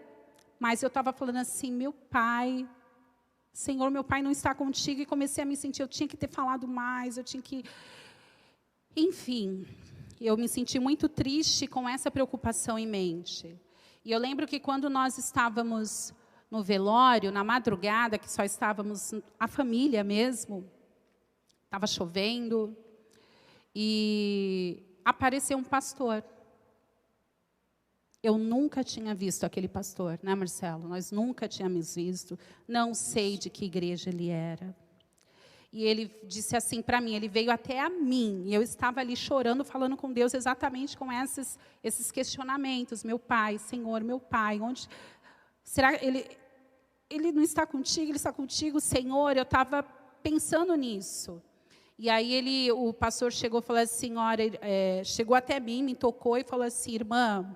mas eu estava falando assim, meu pai, Senhor, meu pai não está contigo. E comecei a me sentir, eu tinha que ter falado mais, eu tinha que... Enfim... Eu me senti muito triste com essa preocupação em mente. E eu lembro que quando nós estávamos no velório, na madrugada, que só estávamos, a família mesmo, estava chovendo, e apareceu um pastor. Eu nunca tinha visto aquele pastor, né, Marcelo? Nós nunca tínhamos visto, não sei de que igreja ele era. E ele disse assim para mim, ele veio até a mim, e eu estava ali chorando, falando com Deus exatamente com esses questionamentos. Meu pai, Senhor, meu pai, onde... Será que ele não está contigo? Ele está contigo, Senhor? Eu estava pensando nisso. E aí o pastor chegou e falou assim, chegou até mim, me tocou e falou assim, irmã,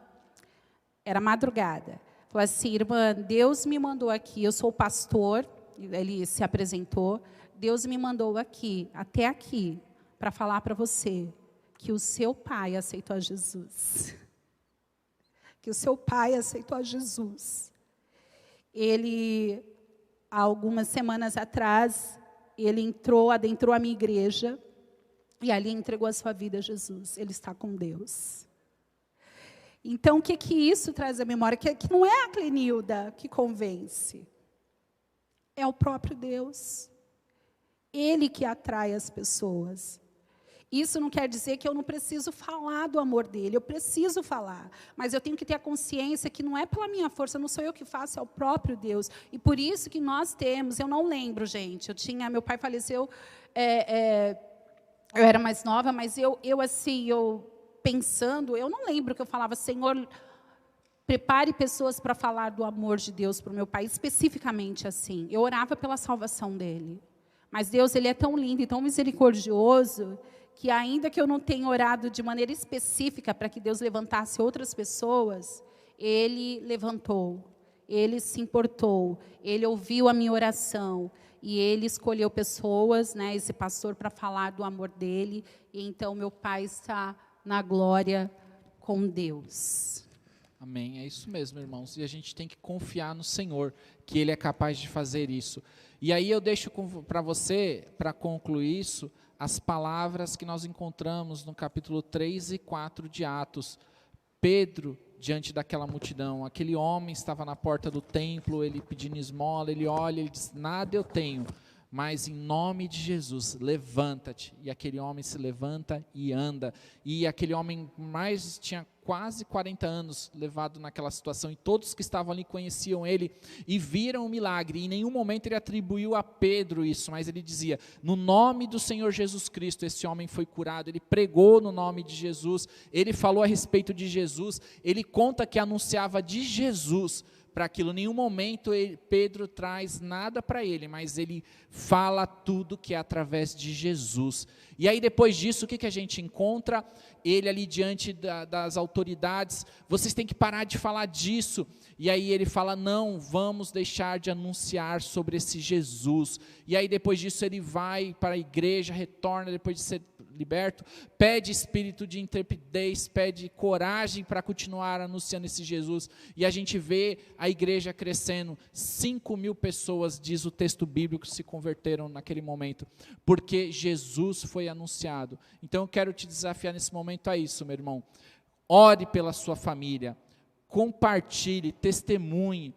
era madrugada, falou assim, irmã, Deus me mandou aqui, eu sou o pastor, ele se apresentou, Deus me mandou aqui, até aqui, para falar para você que o seu pai aceitou a Jesus. Que o seu pai aceitou a Jesus. Ele, há algumas semanas atrás, ele adentrou a minha igreja, e ali entregou a sua vida a Jesus. Ele está com Deus. Então, o que isso traz à memória? Que não é a Clenilda que convence. É o próprio Deus. Ele que atrai as pessoas. Isso não quer dizer que eu não preciso falar do amor dele, eu preciso falar, mas eu tenho que ter a consciência que não é pela minha força, não sou eu que faço, é o próprio Deus. E por isso que nós temos, eu não lembro, gente, meu pai faleceu, eu era mais nova, mas eu pensando, eu não lembro que eu falava, Senhor, prepare pessoas para falar do amor de Deus para o meu pai, especificamente assim. Eu orava pela salvação dele. Mas Deus, Ele é tão lindo e tão misericordioso, que ainda que eu não tenha orado de maneira específica para que Deus levantasse outras pessoas, Ele levantou, Ele se importou, Ele ouviu a minha oração, e Ele escolheu pessoas, né, esse pastor, para falar do amor dele, e então meu pai está na glória com Deus. Amém, é isso mesmo, irmãos, e a gente tem que confiar no Senhor, que Ele é capaz de fazer isso. E aí eu deixo para você, para concluir isso, as palavras que nós encontramos no capítulo 3 e 4 de Atos. Pedro, diante daquela multidão, aquele homem estava na porta do templo, ele pedindo esmola, ele olha, ele diz, nada eu tenho, mas em nome de Jesus, levanta-te. E aquele homem se levanta e anda. E aquele homem tinha quase 40 anos levado naquela situação, e todos que estavam ali conheciam ele e viram o milagre. E em nenhum momento ele atribuiu a Pedro isso, mas ele dizia, no nome do Senhor Jesus Cristo, esse homem foi curado. Ele pregou no nome de Jesus, ele falou a respeito de Jesus, ele conta que anunciava de Jesus para aquilo. Em nenhum momento Pedro traz nada para ele, mas ele fala tudo que é através de Jesus. E aí depois disso, o que a gente encontra? Ele ali diante das autoridades, vocês têm que parar de falar disso. E aí ele fala, não, vamos deixar de anunciar sobre esse Jesus. E aí depois disso ele vai para a igreja, retorna depois de ser liberto, pede espírito de intrepidez, pede coragem para continuar anunciando esse Jesus, e a gente vê a igreja crescendo. 5.000 pessoas, diz o texto bíblico, se converteram naquele momento, porque Jesus foi anunciado. Então eu quero te desafiar nesse momento a isso, meu irmão. Ore pela sua família, compartilhe, testemunhe,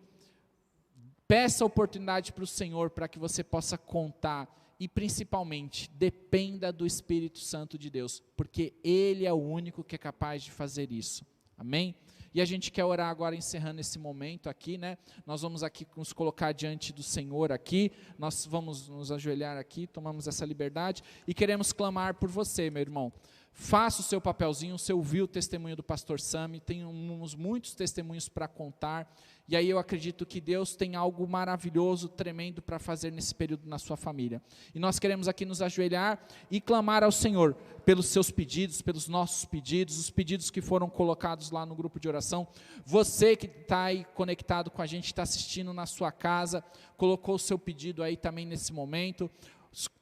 peça oportunidade para o Senhor, para que você possa contar. E principalmente, dependa do Espírito Santo de Deus, porque Ele é o único que é capaz de fazer isso. Amém? E a gente quer orar agora, encerrando esse momento aqui, né? Nós vamos aqui nos colocar diante do Senhor aqui, nós vamos nos ajoelhar aqui, tomamos essa liberdade e queremos clamar por você, meu irmão. Faça o seu papelzinho, você ouviu o testemunho do pastor Sami, temos muitos testemunhos para contar, e aí eu acredito que Deus tem algo maravilhoso, tremendo para fazer nesse período na sua família. E nós queremos aqui nos ajoelhar e clamar ao Senhor pelos seus pedidos, pelos nossos pedidos, os pedidos que foram colocados lá no grupo de oração. Você que está aí conectado com a gente, está assistindo na sua casa, colocou o seu pedido aí também nesse momento.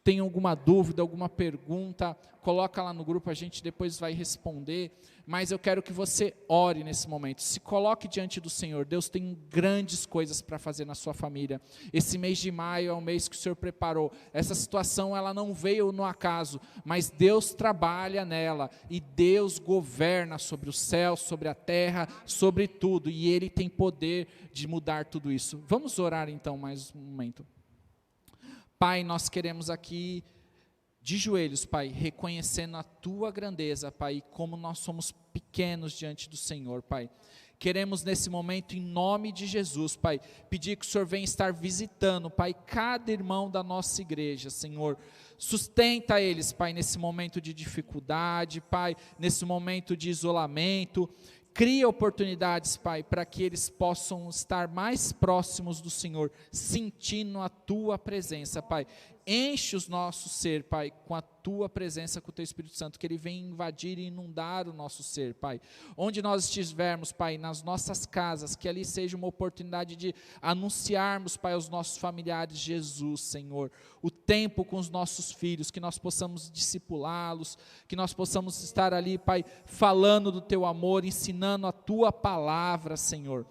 Tem alguma dúvida, alguma pergunta, coloca lá no grupo, a gente depois vai responder, mas eu quero que você ore nesse momento, se coloque diante do Senhor. Deus tem grandes coisas para fazer na sua família. Esse mês de maio é o mês que o Senhor preparou. Essa situação, ela não veio no acaso, mas Deus trabalha nela, e Deus governa sobre o céu, sobre a terra, sobre tudo, e Ele tem poder de mudar tudo isso. Vamos orar então mais um momento. Pai, nós queremos aqui, de joelhos, Pai, reconhecendo a Tua grandeza, Pai, como nós somos pequenos diante do Senhor, Pai. Queremos nesse momento, em nome de Jesus, Pai, pedir que o Senhor venha estar visitando, Pai, cada irmão da nossa igreja, Senhor. Sustenta eles, Pai, nesse momento de dificuldade, Pai, nesse momento de isolamento. Cria oportunidades, Pai, para que eles possam estar mais próximos do Senhor, sentindo a Tua presença, Pai. Enche os nossos ser, Pai, com a Tua presença, com o Teu Espírito Santo, que Ele venha invadir e inundar o nosso ser, Pai. Onde nós estivermos, Pai, nas nossas casas, que ali seja uma oportunidade de anunciarmos, Pai, aos nossos familiares Jesus, Senhor. O tempo com os nossos filhos, que nós possamos discipulá-los, que nós possamos estar ali, Pai, falando do Teu amor, ensinando a Tua palavra, Senhor.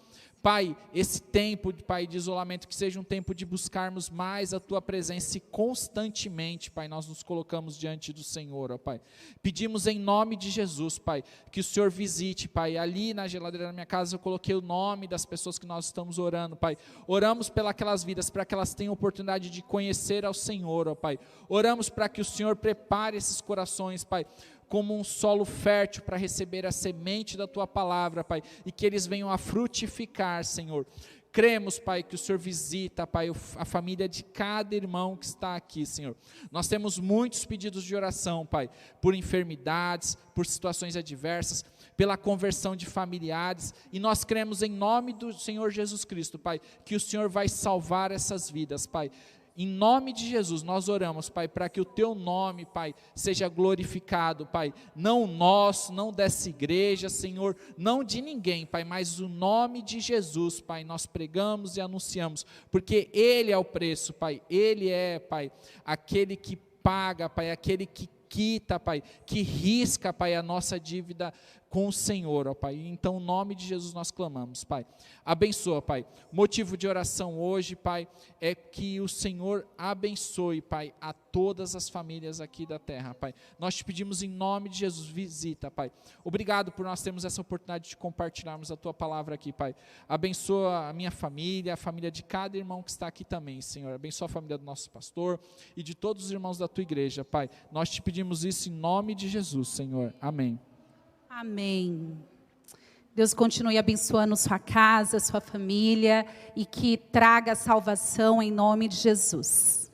Pai, esse tempo, Pai, de isolamento, que seja um tempo de buscarmos mais a Tua presença e constantemente, Pai, nós nos colocamos diante do Senhor, ó Pai. Pedimos em nome de Jesus, Pai, que o Senhor visite, Pai. Ali na geladeira da minha casa eu coloquei o nome das pessoas que nós estamos orando, Pai. Oramos pelas vidas, para que elas tenham oportunidade de conhecer ao Senhor, ó Pai. Oramos para que o Senhor prepare esses corações, Pai, como um solo fértil para receber a semente da Tua palavra, Pai, e que eles venham a frutificar, Senhor. Cremos, Pai, que o Senhor visita, Pai, a família de cada irmão que está aqui, Senhor. Nós temos muitos pedidos de oração, Pai, por enfermidades, por situações adversas, pela conversão de familiares, e nós cremos em nome do Senhor Jesus Cristo, Pai, que o Senhor vai salvar essas vidas, Pai. Em nome de Jesus, nós oramos, Pai, para que o Teu nome, Pai, seja glorificado, Pai, não o nosso, não dessa igreja, Senhor, não de ninguém, Pai, mas o nome de Jesus, Pai, nós pregamos e anunciamos, porque Ele é o preço, Pai, Ele é, Pai, aquele que paga, Pai, aquele que quita, Pai, que risca, Pai, a nossa dívida com o Senhor, ó Pai. Então, em nome de Jesus nós clamamos, Pai. Abençoa, Pai. Motivo de oração hoje, Pai, é que o Senhor abençoe, Pai, a todas as famílias aqui da terra, Pai. Nós te pedimos em nome de Jesus, visita, Pai. Obrigado por nós termos essa oportunidade de compartilharmos a Tua palavra aqui, Pai. Abençoa a minha família, a família de cada irmão que está aqui também, Senhor. Abençoa a família do nosso pastor e de todos os irmãos da Tua igreja, Pai. Nós te pedimos isso em nome de Jesus, Senhor. Amém. Amém. Deus continue abençoando sua casa, sua família e que traga salvação em nome de Jesus.